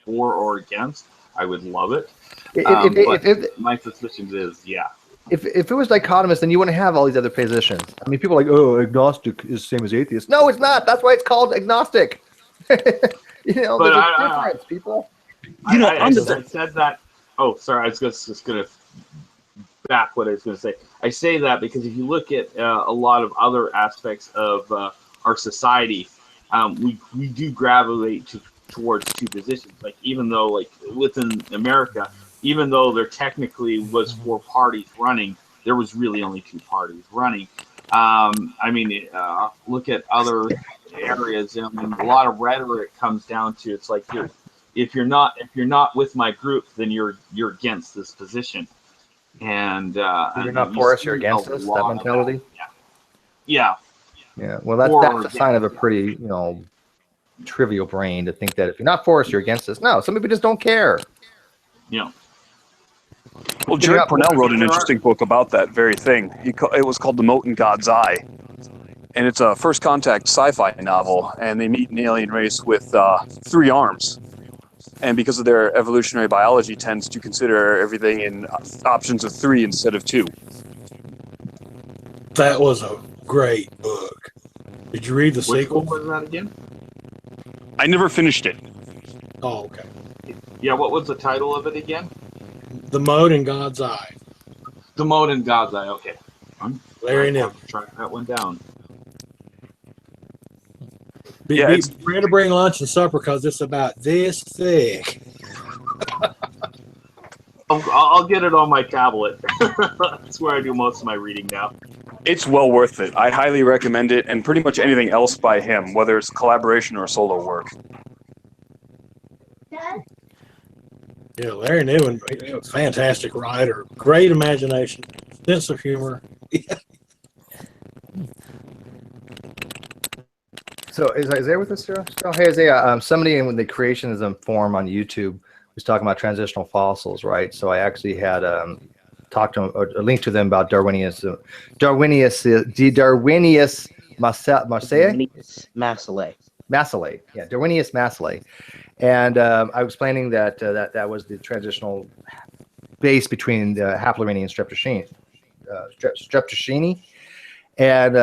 for or against, I would love it. But my suspicion is, yeah. If it was dichotomous, then you wouldn't have all these other positions. I mean, people are like, oh, agnostic is the same as atheist. No, it's not. That's why it's called agnostic. There's a difference, people. I said that. Oh, sorry. I was just going to back what I was going to say. I say that because if you look at a lot of other aspects of our society, we do gravitate towards two positions. Like, even though, like, within America, even though there technically was 4 parties running, there was really only 2 parties running. I mean, look at other areas. I mean, a lot of rhetoric comes down to, it's like, if you're not with my group, then you're against this position. And If you're not for us, you're against us. That mentality. Yeah. Well, that's a sign of a pretty, trivial brain to think that if you're not for us, you're against us. No, some people just don't care. Yeah. Well, Jared Purnell wrote an interesting book about that very thing. It was called The Mote in God's Eye. And it's a first contact sci-fi novel. And they meet an alien race with 3 arms. And because of their evolutionary biology, tends to consider everything in options of 3 instead of 2. That was a great book. Did you read the sequel? Which one was that again? I never finished it. Oh, okay. Yeah, what was the title of it again? The Mote in God's Eye. The Mote in God's Eye. Okay. Larry Niven. Track that one down. We're going to bring lunch and supper because it's about this thick. I'll get it on my tablet. That's where I do most of my reading now. It's well worth it. I highly recommend it, and pretty much anything else by him, whether it's collaboration or solo work. Yeah, Larry Niven, fantastic writer, great imagination, sense of humor. So is Isaiah with us here? Hey, Isaiah, somebody in the creationism forum on YouTube was talking about transitional fossils, right? So I actually had talked to them, or a link to them about Darwinius Massillei. Yeah, Darwinius Massillei. And I was explaining that that was the transitional base between the haplorhini and streptococcini. And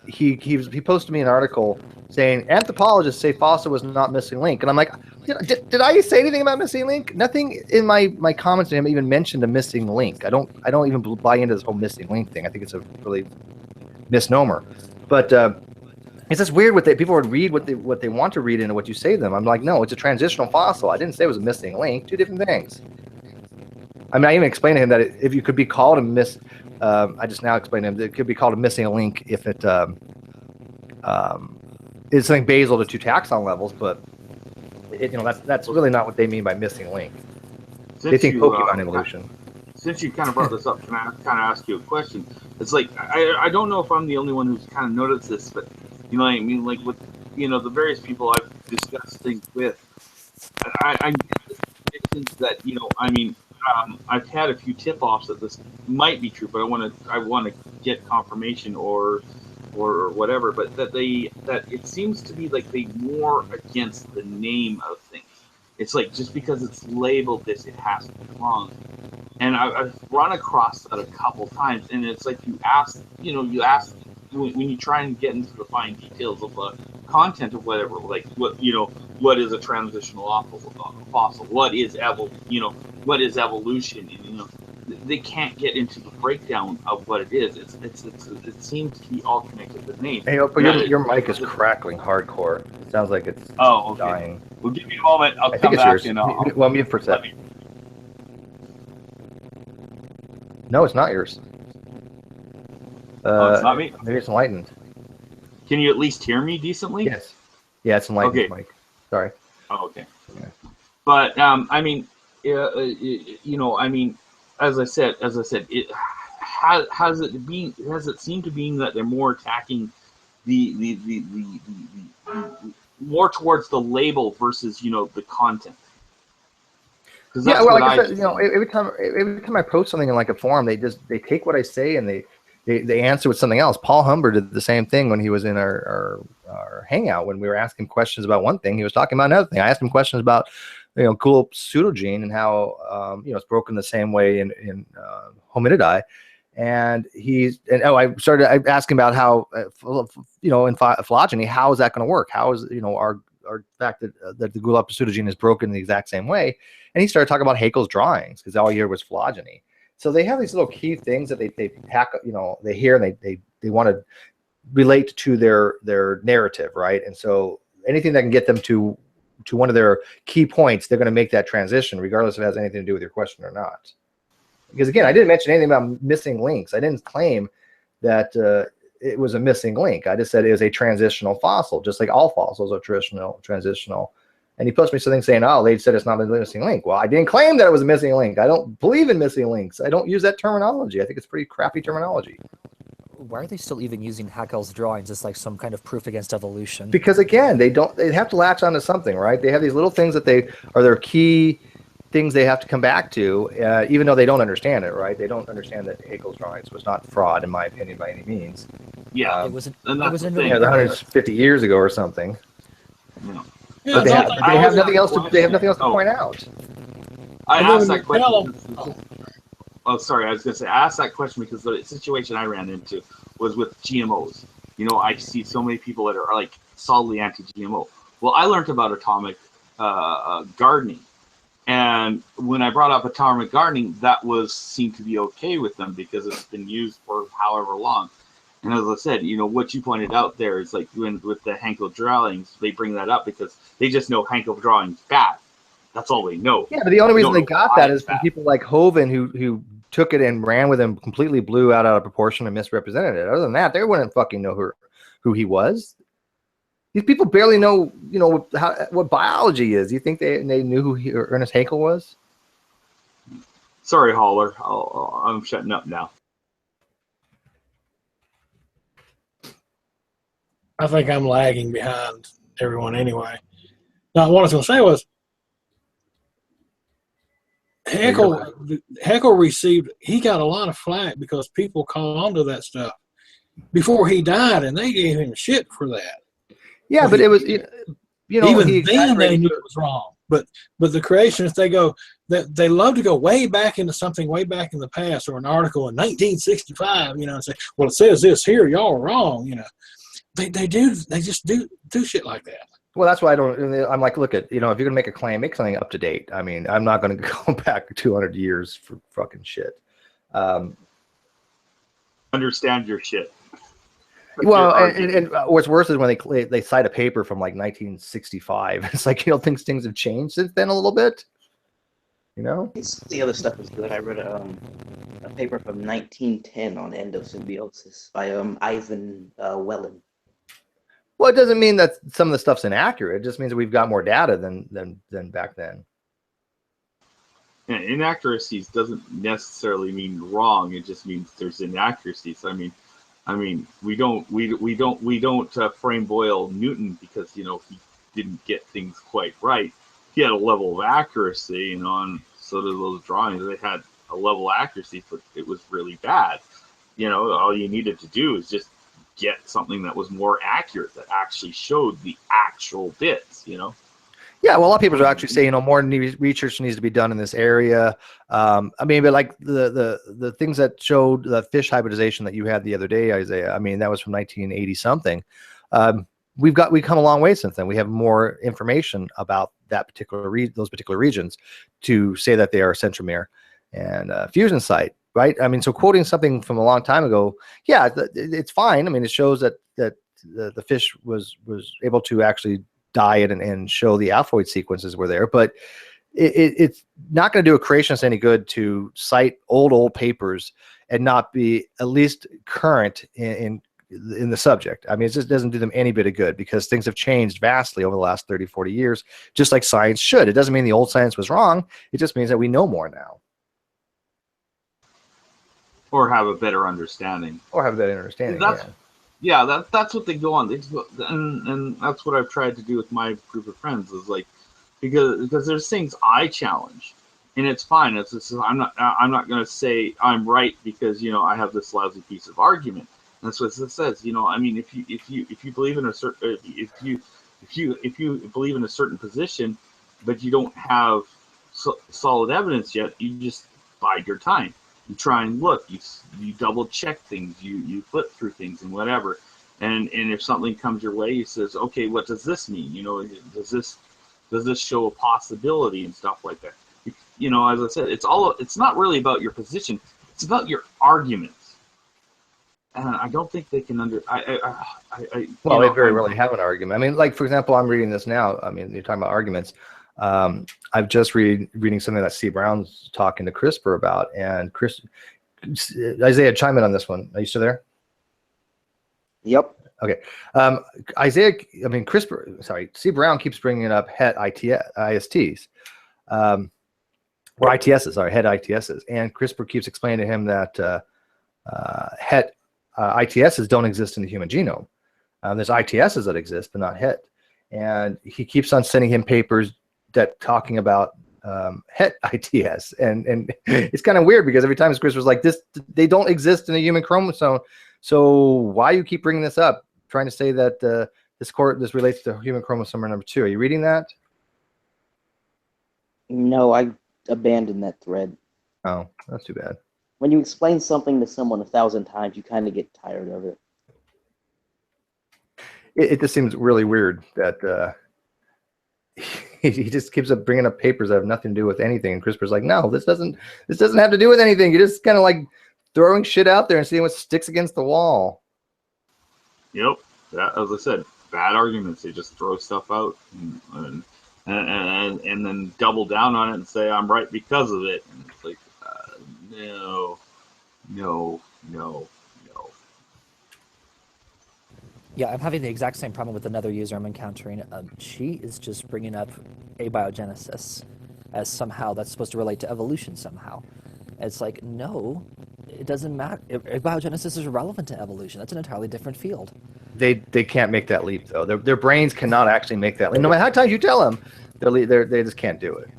he posted me an article saying anthropologists say fossil was not missing link, and I'm like, did I say anything about missing link? Nothing in my comments to him even mentioned a missing link. I don't even buy into this whole missing link thing. I think it's a really misnomer. But it's just weird what people would read what they want to read into what you say to them. I'm like, no, it's a transitional fossil. I didn't say it was a missing link. 2 different things. I mean, I even explained to him that if you could be called I just now explained to him that it could be called a missing link if it is something basal to 2 taxon levels, but that's really not what they mean by missing link. They think Pokemon evolution. Since you kind of brought this up, can I kind of ask you a question? It's like, I don't know if I'm the only one who's kind of noticed this, but you know what I mean? Like with, the various people I've discussed things with, I get that, I've had a few tip-offs that this might be true, but I want to get confirmation or whatever. But that it seems to be like they more against the name of things. It's like just because it's labeled this, it has to be wrong. And I've run across that a couple times, and it's like you ask when you try and get into the fine details of the content of whatever, like what is a transitional fossil, what is evolution, and they can't get into the breakdown of what it is. It seems to be all connected to the name. Hey, but your mic is crackling hardcore. It sounds like it's dying. Well, give me a moment. I'll I come think it's back yours. and Well, mute for a sec. No, it's not yours. It's not me? Maybe it's enlightened. Can you at least hear me decently? Yes. Yeah, it's enlightened, Okay. Mike. Sorry. Oh, okay. Yeah. But as I said, it has it seemed to be that they're more attacking the more towards the label versus the content. Yeah, well, like I said, every time I post something in like a forum, they take what I say and they answer with something else. Paul Humber did the same thing when he was in our hangout. When we were asking questions about one thing, he was talking about another thing. I asked him questions about cool pseudogene and how it's broken the same way in hominidae. And I started asking about how in phylogeny, how is that going to work? How is our fact that the Gulab pseudogene is broken in the exact same way? And he started talking about Haeckel's drawings because all he heard was phylogeny. So they have these little key things that they pack, they hear and they want to relate to their narrative, right? And so anything that can get them to one of their key points, they're going to make that transition, regardless if it has anything to do with your question or not. Because again, I didn't mention anything about missing links. I didn't claim that it was a missing link. I just said it was a transitional fossil, just like all fossils are transitional. And he posted me something saying, oh, they said it's not a missing link. Well, I didn't claim that it was a missing link. I don't believe in missing links. I don't use that terminology. I think it's pretty crappy terminology. Why are they still even using Haeckel's drawings as like some kind of proof against evolution? Because again, they have to latch onto something, right? They have these little things that they are their key things they have to come back to, even though they don't understand it, right? They don't understand that Haeckel's drawings was not fraud, in my opinion, by any means. Yeah, it wasn't. and It that's was the in thing. Yeah, 150 years ago or something. Yeah. Yeah, But they it's have, not they like- have nothing else to. They have nothing else to Oh. point out. I And then asked when that you tell question. them- Oh, sorry. I was going to say, I asked that question because the situation I ran into was with GMOs. You know, I see so many people that are like solidly anti-GMO. Well, I learned about atomic gardening. And when I brought up atomic gardening, that seemed to be okay with them because it's been used for however long. And as I said, you know, what you pointed out there is like with the Hankel drawings, they bring that up because they just know Hankel drawings bad. That's all they know. Yeah, but the only reason don't they know got why that it's is from bad. people like Hovind who took it and ran with him, completely blew out of proportion and misrepresented it. Other than that, they wouldn't fucking know who he was. These people barely know, you know, what biology is. You think they knew who Ernest Haeckel was? Sorry, Holler. I'm shutting up now. I think I'm lagging behind everyone anyway. Now, what I was going to say was, Haeckel received, he got a lot of flack because people caught on to that stuff before he died, and they gave him shit for that. Yeah, Well, but it was, you know, Even he then, they exaggerated. knew it was wrong. But the creationists, they love to go way back into something way back in the past, or an article in 1965, you know, and say, well, it says this here, y'all are wrong, you know. They just do shit like that. Well, that's why I'm like, look at, you know, if you're gonna make a claim, make something up to date. I mean, I'm not gonna go back 200 years for fucking shit. Understand your shit. Well, Your and what's worse is when they cite a paper from like 1965. It's like, you know, things have changed since then a little bit. You know? The other stuff is good. I read a paper from 1910 on endosymbiosis by Ivan Wellen. Well, it doesn't mean that some of the stuff's inaccurate. It just means that we've got more data than back then. Yeah, inaccuracies doesn't necessarily mean wrong. It just means there's inaccuracies. I mean, we don't frame Boyle Newton because, you know, he didn't get things quite right. He had a level of accuracy, you know, and so did those drawings. They had a level of accuracy, but it was really bad. You know, all you needed to do is just get something that was more accurate, that actually showed the actual bits, you know. Yeah, well, a lot of people are actually saying, you know, more research needs to be done in this area. I mean, but like the things that showed the fish hybridization that you had the other day, Isaiah. I mean, that was from 1980 something. We've come a long way since then. We have more information about that those particular regions to say that they are centromere and fusion site, right? I mean, so quoting something from a long time ago, yeah, it's fine. I mean, it shows that the fish was able to actually diet and show the alphoid sequences were there, but it's not going to do a creationist any good to cite old papers and not be at least current in the subject. I mean, it just doesn't do them any bit of good because things have changed vastly over the last 30, 40 years, just like science should. It doesn't mean the old science was wrong. It just means that we know more now. Or have a better understanding. Or have a better understanding, That's what they go on. And that's what I've tried to do with my group of friends is like, because there's things I challenge, and it's fine. I'm not going to say I'm right because, you know, I have this lousy piece of argument. And that's what it says. You know, I mean, if you believe in a certain if you believe in a certain position, but you don't have solid evidence yet, you just bide your time. You try and look, you double check things, you flip through things and whatever, and if something comes your way, you says, okay, what does this mean? You know, does this show a possibility and stuff like that? You know, as I said, it's not really about your position, it's about your arguments. and I don't think they can Well, they very rarely have an argument. I mean, like, for example, I'm reading this now. I mean, you're talking about arguments. I've just reading something that C. Brown's talking to CRISPR about, and Isaiah, chime in on this one. Are you still there? Yep. Okay. Isaiah, I mean, CRISPR, sorry, C. Brown keeps bringing up het ISTs, or ITSs, sorry, het ITSs. And CRISPR keeps explaining to him that het ITSs don't exist in the human genome. There's ITSs that exist, but not het. And he keeps on sending him papers that talking about het ITS. And it's kind of weird because every time CRISPR's like, they don't exist in the human chromosome. So why you keep bringing this up, trying to say that this relates to human chromosome number 2? Are you reading that? No, I abandoned that thread. Oh, that's too bad. When you explain something to someone 1,000 times, you kind of get tired of it. It just seems really weird that he just keeps up bringing up papers that have nothing to do with anything, and CRISPR's like, no, this doesn't have to do with anything. You're just kind of like throwing shit out there and seeing what sticks against the wall. Yep. That, as I said, bad arguments. They just throw stuff out and then double down on it and say I'm right because of it. And it's like, no. Yeah, I'm having the exact same problem with another user I'm encountering. She is just bringing up abiogenesis as somehow that's supposed to relate to evolution somehow. It's like, no, it doesn't matter. Abiogenesis is irrelevant to evolution. That's an entirely different field. They can't make that leap, though. Their brains cannot actually make that leap. No matter how many times you tell them, they just can't do it.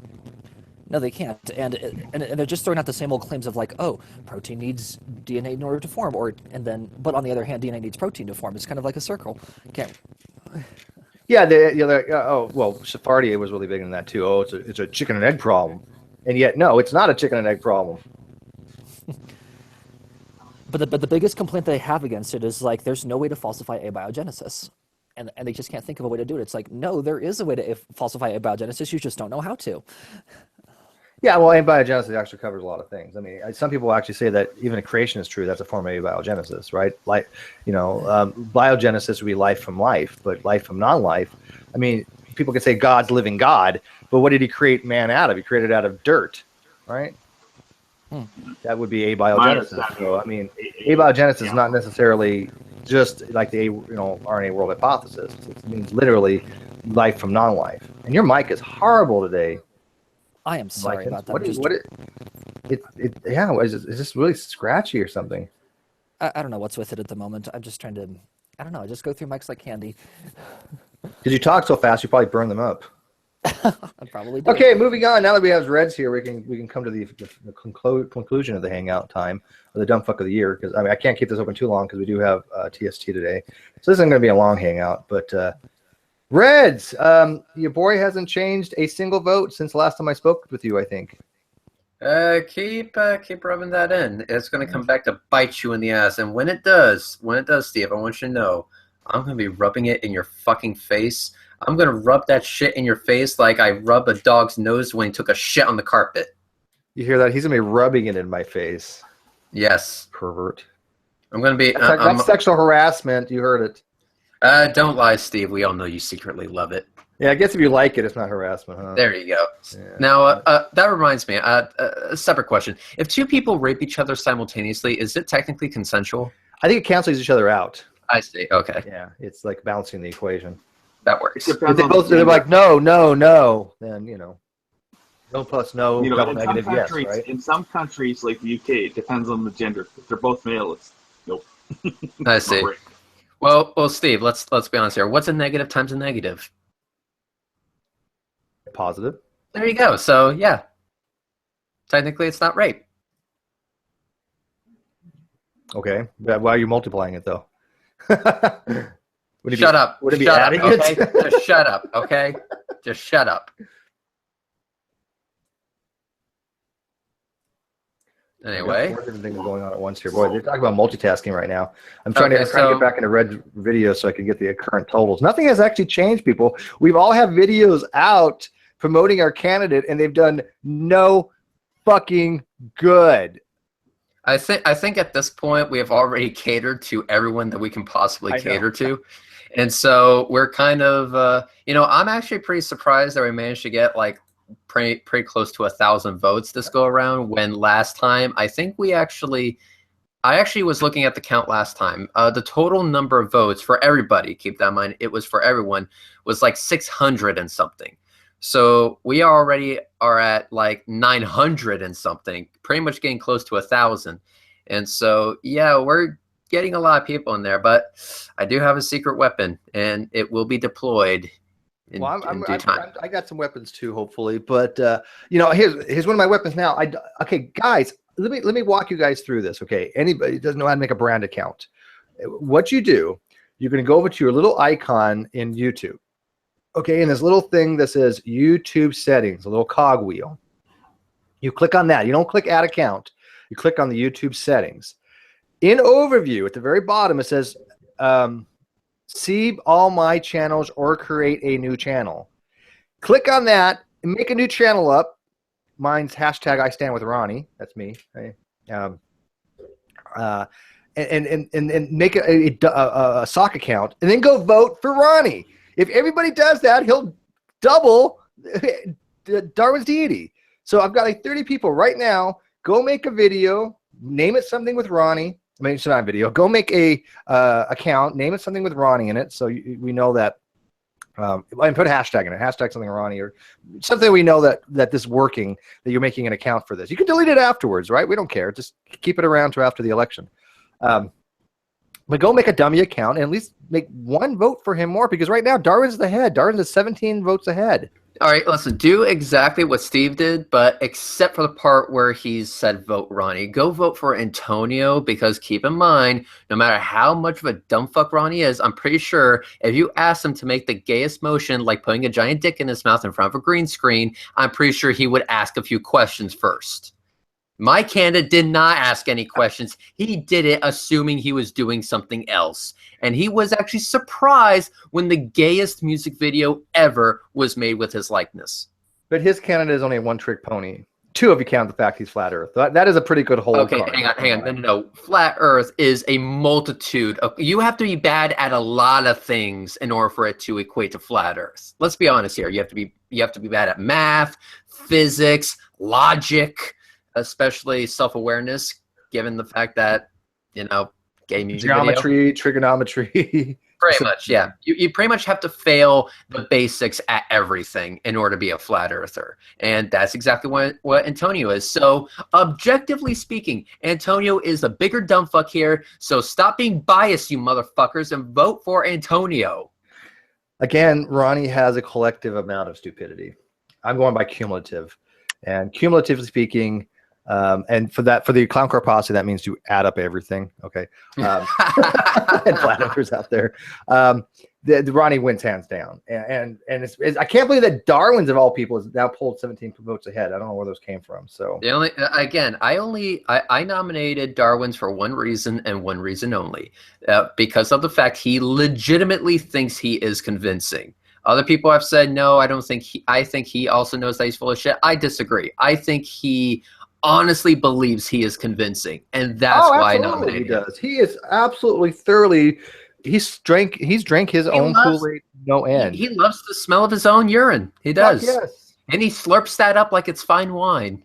No, they can't, and they're just throwing out the same old claims of like, oh, protein needs DNA in order to form, but on the other hand, DNA needs protein to form. It's kind of like a circle. Can't. Yeah, well, Sephardi was really big in that too. Oh, it's a chicken and egg problem, and yet no, it's not a chicken and egg problem. But the biggest complaint they have against it is like, there's no way to falsify abiogenesis, and they just can't think of a way to do it. It's like, no, there is a way to falsify abiogenesis. You just don't know how to. Yeah, well, abiogenesis actually covers a lot of things. I mean, some people actually say that even if creation is true, that's a form of abiogenesis, right? Like, biogenesis would be life from life, but life from non-life. I mean, people can say God's living God, but what did he create man out of? He created it out of dirt, right? That would be abiogenesis. So, I mean, abiogenesis is not necessarily just like the RNA world hypothesis. It means literally life from non-life. And your mic is horrible today. I am sorry about that. Is this really scratchy or something? I don't know what's with it at the moment. I'm just trying to, I don't know, I just go through mics like candy. Did you talk so fast, you probably burned them up. I probably did. Okay, moving on. Now that we have Reds here, we can come to the conclusion of the hangout time, or the dumb fuck of the year, because I can't keep this open too long because we do have TST today. So this isn't going to be a long hangout, but Reds, your boy hasn't changed a single vote since the last time I spoke with you, I think. Keep rubbing that in. It's going to come back to bite you in the ass. And when it does, Steve, I want you to know, I'm going to be rubbing it in your fucking face. I'm going to rub that shit in your face like I rub a dog's nose when he took a shit on the carpet. You hear that? He's going to be rubbing it in my face. Yes. Pervert. I'm going to be... That's sexual harassment. You heard it. Don't lie, Steve. We all know you secretly love it. Yeah, I guess if you like it, it's not harassment, huh? There you go. Yeah. Now, that reminds me, a separate question. If two people rape each other simultaneously, is it technically consensual? I think it cancels each other out. I see. Okay. Yeah, it's like balancing the equation. That works. If they're like, no, then, no plus no, double negative yes, right? In some countries, like the UK, it depends on the gender. If they're both male, it's nope. I see. Well, Steve, let's be honest here. What's a negative times a negative? Positive. There you go. So, yeah. Technically, it's not rape. Okay. Why are you multiplying it, though? Shut up. Would it be adding it? Okay? Just shut up, okay? Just shut up. Anyway. Four different things going on at once here. Boy, they're talking about multitasking right now. I'm trying to get back into red video so I can get the current totals. Nothing has actually changed, people. We've all have videos out promoting our candidate, and they've done no fucking good. I think at this point we have already catered to everyone that we can possibly I know. cater to, and so we're kind of I'm actually pretty surprised that we managed to get like pretty close to 1,000 votes this go around. When last time I actually was looking at the count last time. The total number of votes for everybody, keep that in mind, it was for everyone, was like 600 and something. So we already are at like 900 and something, pretty much getting close to 1,000. And so, yeah, we're getting a lot of people in there, but I do have a secret weapon and it will be deployed in due time. I got some weapons too, hopefully. But, here's one of my weapons now. Okay, guys, let me walk you guys through this. Okay, anybody who doesn't know how to make a brand account, what you do, you're going to go over to your little icon in YouTube. Okay, and this little thing that says YouTube settings, a little cogwheel. You click on that. You don't click add account. You click on the YouTube settings. In overview, at the very bottom, it says see all my channels or create a new channel. Click on that and make a new channel up. Mine's hashtag I stand with Ronnie. That's me. Right? And make a sock account and then go vote for Ronnie. If everybody does that, he'll double Darwin's deity. So I've got like 30 people right now. Go make a video, name it something with Ronnie. I mean, it's not a video. Go make a account, name it something with Ronnie in it, so we know that. And put a hashtag in it, hashtag something Ronnie, or something we know that this is working, that you're making an account for this. You can delete it afterwards, right? We don't care. Just keep it around till after the election. But go make a dummy account and at least make one vote for him more, because right now Darwin's the head. Darwin's at 17 votes ahead. All right, listen, do exactly what Steve did, but except for the part where he said vote Ronnie. Go vote for Antonio, because keep in mind, no matter how much of a dumb fuck Ronnie is, I'm pretty sure if you ask him to make the gayest motion, like putting a giant dick in his mouth in front of a green screen, I'm pretty sure he would ask a few questions first. My candidate did not ask any questions. He did it assuming he was doing something else. And he was actually surprised when the gayest music video ever was made with his likeness. But his candidate is only a one-trick pony. Two if you count the fact he's flat Earth. That is a pretty good hold. Okay, hang on. No. Flat Earth is a multitude of... You have to be bad at a lot of things in order for it to equate to flat Earth. Let's be honest here. You have to be bad at math, physics, logic, especially self-awareness, given the fact that, gay music geometry, video. trigonometry. Pretty much, yeah. You pretty much have to fail the basics at everything in order to be a flat earther. And that's exactly what Antonio is. So, objectively speaking, Antonio is a bigger dumb fuck here. So stop being biased, you motherfuckers, and vote for Antonio. Again, Ronnie has a collective amount of stupidity. I'm going by cumulative. And cumulatively speaking, and for the clown car posse, that means to add up everything. Okay. And flat earthers out there. The Ronnie wins hands down. And it's I can't believe that Darwin's of all people is now pulled 17 votes ahead. I don't know where those came from. So I nominated Darwin's for one reason and one reason only, because of the fact he legitimately thinks he is convincing. Other people have said, no, I don't think I think he also knows that he's full of shit. I disagree. I think he honestly believes he is convincing, and that's why I nominated him. He is absolutely thoroughly. He's drank his own Kool-Aid, no end. He loves the smell of his own urine. He does. Yes. And he slurps that up like it's fine wine.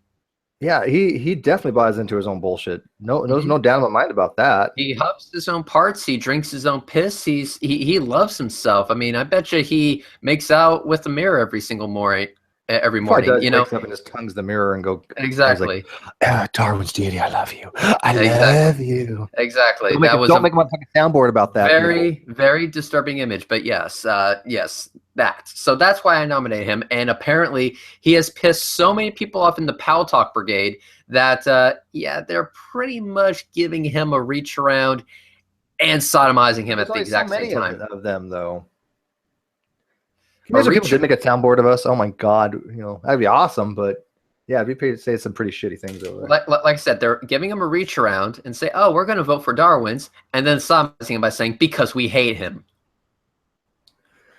Yeah, he definitely buys into his own bullshit. There's no doubt in my mind about that. He huffs his own parts. He drinks his own piss. He loves himself. I mean, I bet you he makes out with the mirror every single morning. Every morning, wakes up and just tongues the mirror and go exactly. Like, Darwin's deity, I love you. I love you. Exactly. Don't make a fucking soundboard about that. Very, very disturbing image. But yes, that. So that's why I nominate him. And apparently, he has pissed so many people off in the Pal Talk Brigade that they're pretty much giving him a reach around and sodomizing him at the exact same time. Of them though. Imagine people did make a soundboard of us. Oh my God, that'd be awesome. But yeah, it'd be say some pretty shitty things over there. Like I said, they're giving him a reach around and say, "Oh, we're going to vote for Darwin's," and then sodomizing him by saying, "Because we hate him."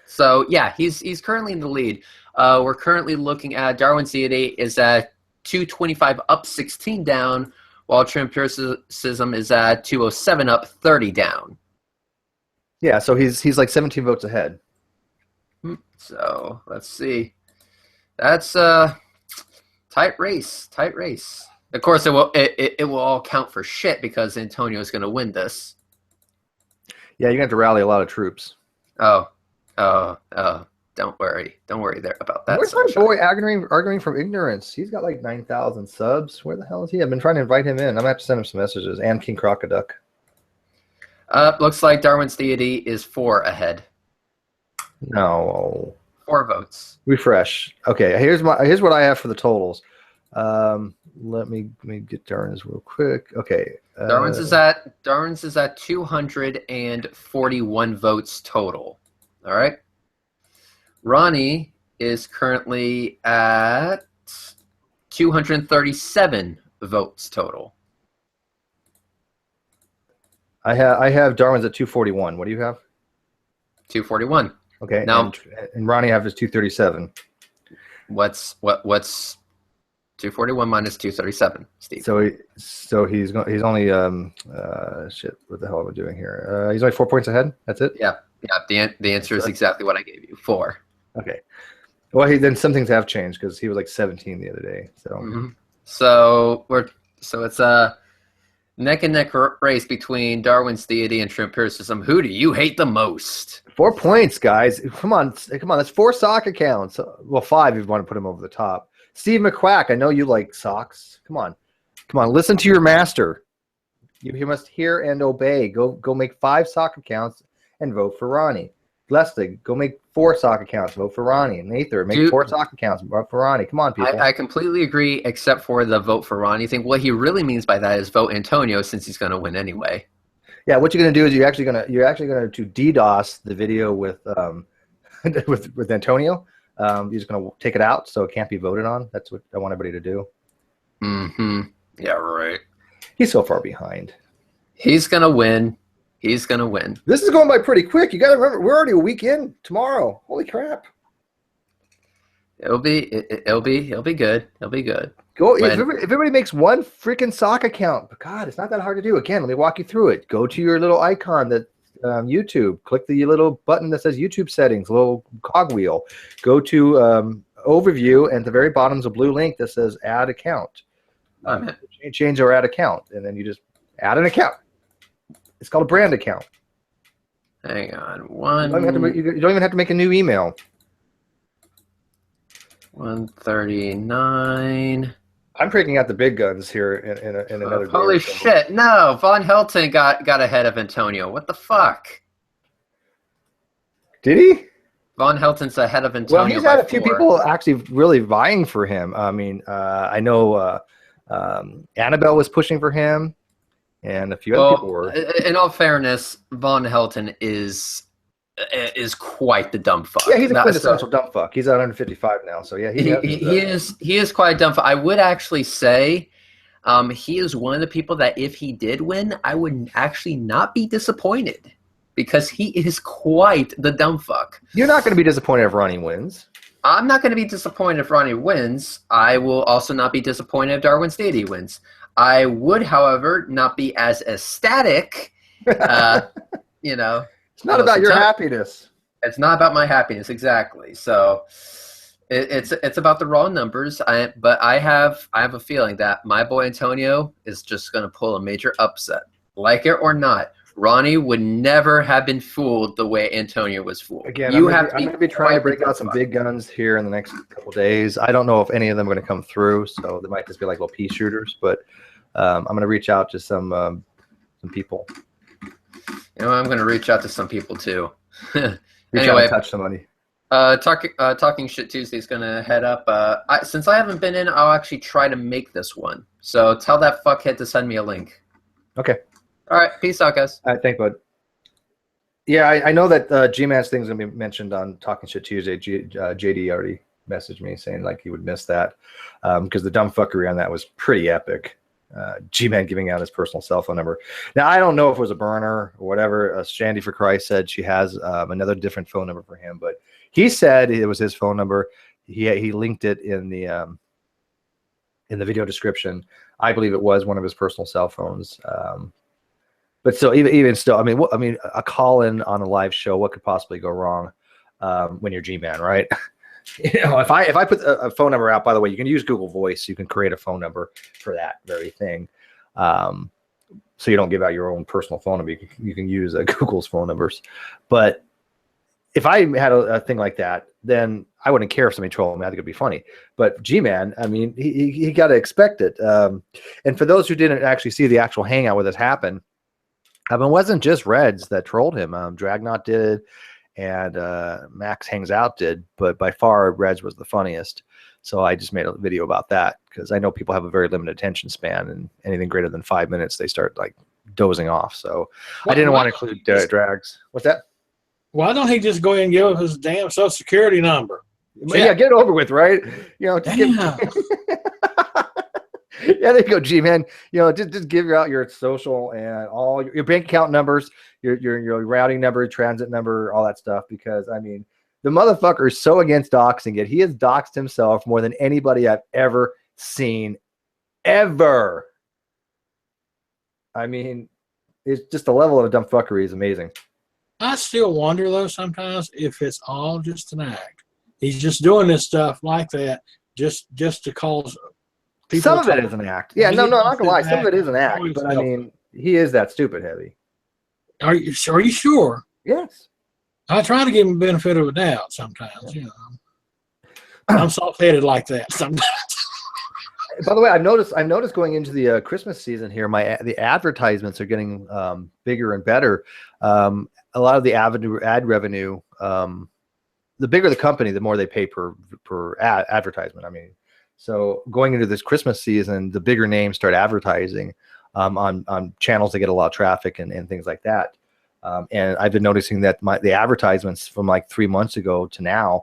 So yeah, he's currently in the lead. We're currently looking at Darwin's deity is at 225 up, 16 down, while true empiricism is at 207 up, 30 down. Yeah, so he's like 17 votes ahead. So let's see. That's tight race. Of course, it will all count for shit because Antonio is going to win this. Yeah, you're gonna have to rally a lot of troops. Oh, don't worry there about that. Where's my boy arguing from ignorance? He's got like 9,000 subs. Where the hell is he? I've been trying to invite him in. I'm gonna have to send him some messages. And King Crocoduck. Looks like Darwin's deity is 4 ahead. No. 4 votes. Refresh. Okay, here's what I have for the totals. Let me get Darwin's real quick. Okay. Darwin's is at 241 votes total. All right. Ronnie is currently at 237 votes total. I have Darwin's at 241. What do you have? 241. Okay. Now, and Ronnie have his 237. What's 241 minus 237, Steve? So he's only shit. What the hell am I doing here? He's only 4 points ahead. That's it. Yeah. The answer is exactly what I gave you. 4. Okay. Well, then some things have changed because he was like 17 the other day. So. Mm-hmm. So it's a neck and neck race between Darwin's deity and true empiricism. Who do you hate the most? 4 points, guys. Come on. That's 4 sock accounts. Well, 5 if you want to put him over the top. Steve McQuack, I know you like socks. Come on. Listen to your master. You must hear and obey. Go make 5 sock accounts and vote for Ronnie. Leslie, go make 4 sock accounts. Vote for Ronnie. Nathan, make 4 sock accounts. Vote for Ronnie. Come on, people. I completely agree, except for the vote for Ronnie thing. What he really means by that is vote Antonio, since he's going to win anyway. Yeah, what you're going to do is you're actually going to DDoS the video with with Antonio. You're just going to take it out so it can't be voted on. That's what I want everybody to do. Mm-hmm. Yeah, right. He's so far behind. He's going to win. This is going by pretty quick. You got to remember, we're already a week in tomorrow. Holy crap! It'll be good. It'll be good. Go if everybody makes 1 freaking sock account. But God, it's not that hard to do. Again, let me walk you through it. Go to your little icon that YouTube. Click the little button that says YouTube settings, a little cogwheel. Go to overview, and at the very bottom is a blue link that says add account. Change or add account, and then you just add an account. It's called a brand account. Hang on. You don't even have to make a new email. 139. I'm breaking out the big guns here in another. Holy shit! No, Von Helton got ahead of Antonio. What the fuck? Did he? Von Helton's ahead of Antonio. Well, he's had a few people actually really vying for him. I mean, I know Annabelle was pushing for him. And a few other people were. In all fairness, Von Helton is quite the dumb fuck. Yeah, he's a quintessential dumb fuck. He's at 155 now, so yeah, he is quite a dumb fuck. I would actually say he is one of the people that if he did win, I would actually not be disappointed because he is quite the dumb fuck. You're not going to be disappointed if Ronnie wins. I'm not going to be disappointed if Ronnie wins. I will also not be disappointed if Darwin's deity wins. I would, however, not be as ecstatic, It's not about your happiness. It's not about my happiness, exactly. So it's about the raw numbers. But I have a feeling that my boy Antonio is just going to pull a major upset. Like it or not, Ronnie would never have been fooled the way Antonio was fooled. Again, I'm going to be trying to break out some big guns here in the next couple days. I don't know if any of them are going to come through, so they might just be like little pea shooters. But I'm going to reach out to some people. I'm going to reach out to some people too. Reach out and touch somebody. Talking Shit Tuesday is going to head up. Since I haven't been in, I'll actually try to make this one. So tell that fuckhead to send me a link. Okay. All right. Peace out, guys. All right. Thanks, bud. Yeah, I know that Gman's thing's going to be mentioned on Talking Shit Tuesday. JD already messaged me saying like he would miss that because the dumb fuckery on that was pretty epic. Gman giving out his personal cell phone number. Now, I don't know if it was a burner or whatever. Shandy for Christ said she has another different phone number for him, but he said it was his phone number. He linked it in the in the video description. I believe it was one of his personal cell phones. But still, even still, I mean, a call in on a live show, what could possibly go wrong when you're Gman, right? You know, if I put a phone number out, by the way, you can use Google Voice. You can create a phone number for that very thing. So you don't give out your own personal phone number. You can use Google's phone numbers. But if I had a thing like that, then I wouldn't care if somebody trolled me. I think it'd be funny. But G-Man, I mean, he got to expect it. And for those who didn't actually see the actual hangout where this happened, it wasn't just Reds that trolled him. Dragnot did, and Max Hangs Out did. But by far, Reds was the funniest. So I just made a video about that because I know people have a very limited attention span, and anything greater than 5 minutes, they start like dozing off. So I didn't want to include Drags. What's that? Why don't he just go ahead and give up his damn Social Security number? Yeah, get it over with, right? You know, just Damn. yeah, there you go, G-Man. You know, just give out your social and all your bank account numbers, your routing number, transit number, all that stuff. Because I mean, the motherfucker is so against doxing it. He has doxed himself more than anybody I've ever seen, ever. I mean, it's just the level of dumb fuckery is amazing. I still wonder though sometimes if it's all just an act. He's just doing this stuff like that just to cause people. Some of it is an act. Yeah, no, I'm not gonna lie. Some of it is an act, but I mean, he is that stupid heavy. Are you sure? Yes. I try to give him the benefit of a doubt sometimes. You know, I'm soft-headed like that sometimes. By the way, I've noticed going into the Christmas season here, the advertisements are getting bigger and better. A lot of the ad revenue, the bigger the company, the more they pay per advertisement. I mean, so going into this Christmas season, the bigger names start advertising on channels that get a lot of traffic and things like that. And I've been noticing that the advertisements from like 3 months ago to now,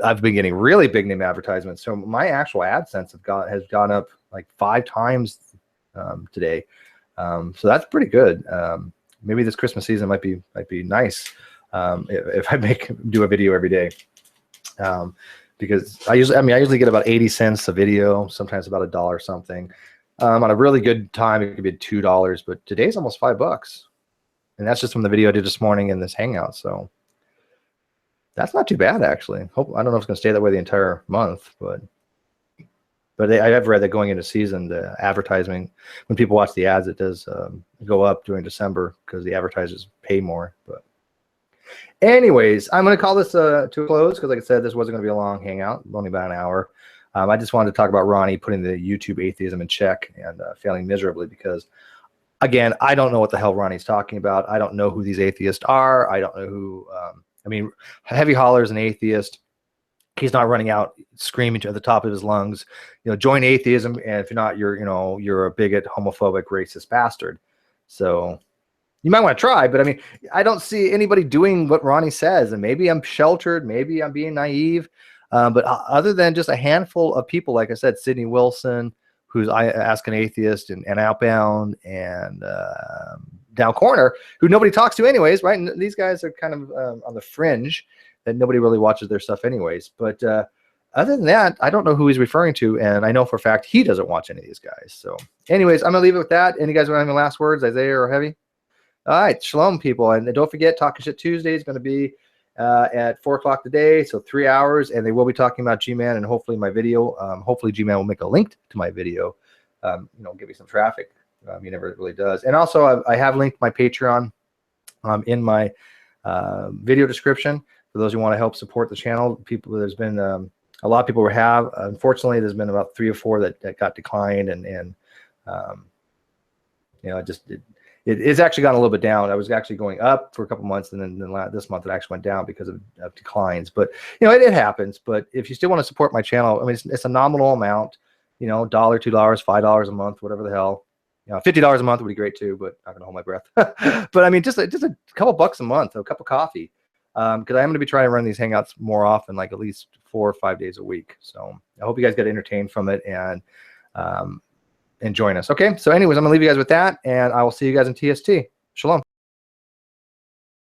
I've been getting really big name advertisements. So my actual AdSense has gone up like 5 times today. So that's pretty good. Maybe this Christmas season might be nice if I do a video every day. Because I usually get about 80 cents a video, sometimes about $1 something. On a really good time, it could be $2, but today's almost $5. And that's just from the video I did this morning in this hangout. So that's not too bad, actually. I don't know if it's going to stay that way the entire month, but I have read that going into season, the advertising, when people watch the ads, it does go up during December because the advertisers pay more. But anyways, I'm going to call this to a close because, like I said, this wasn't going to be a long hangout, only about an hour. I just wanted to talk about Ronnie putting the YouTube atheism in check and failing miserably because, again, I don't know what the hell Ronnie's talking about. I don't know who these atheists are. I don't know who. I mean, Heavy Holler's an atheist. He's not running out screaming to the top of his lungs, you know, join atheism, and if you're not, you're a bigot, homophobic, racist bastard. So you might want to try, but I mean, I don't see anybody doing what Ronnie says, and maybe I'm sheltered, maybe I'm being naive, but other than just a handful of people, like I said, Sidney Wilson, who's Ask an Atheist, and Outbound, and Down Corner, who nobody talks to anyways, right? And these guys are kind of on the fringe, that nobody really watches their stuff anyways. But other than that, I don't know who he's referring to, and I know for a fact he doesn't watch any of these guys. So anyways, I'm going to leave it with that. Any guys want to have any last words, Isaiah or Heavy? All right, shalom, people. And don't forget, Talking Shit Tuesday is going to be at 4 o'clock today, so 3 hours, and they will be talking about G-Man and hopefully my video. Hopefully G-Man will make a link to my video, give me some traffic. He never really does. And also, I have linked my Patreon in my video description. For those who want to help support the channel, there's been a lot of people who have. Unfortunately, there's been about 3 or 4 that got declined, and it's actually gone a little bit down. I was actually going up for a couple months, and then this month it actually went down because of declines. But it happens. But if you still want to support my channel, I mean, it's a nominal amount. $1, $2, $5 a month, whatever the hell. $50 a month would be great too, but I'm not gonna hold my breath. But I mean, just a couple bucks a month, a cup of coffee. Because I'm going to be trying to run these hangouts more often, like at least 4 or 5 days a week. So I hope you guys get entertained from it and join us. Okay, so anyways, I'm going to leave you guys with that, and I will see you guys in TST. Shalom.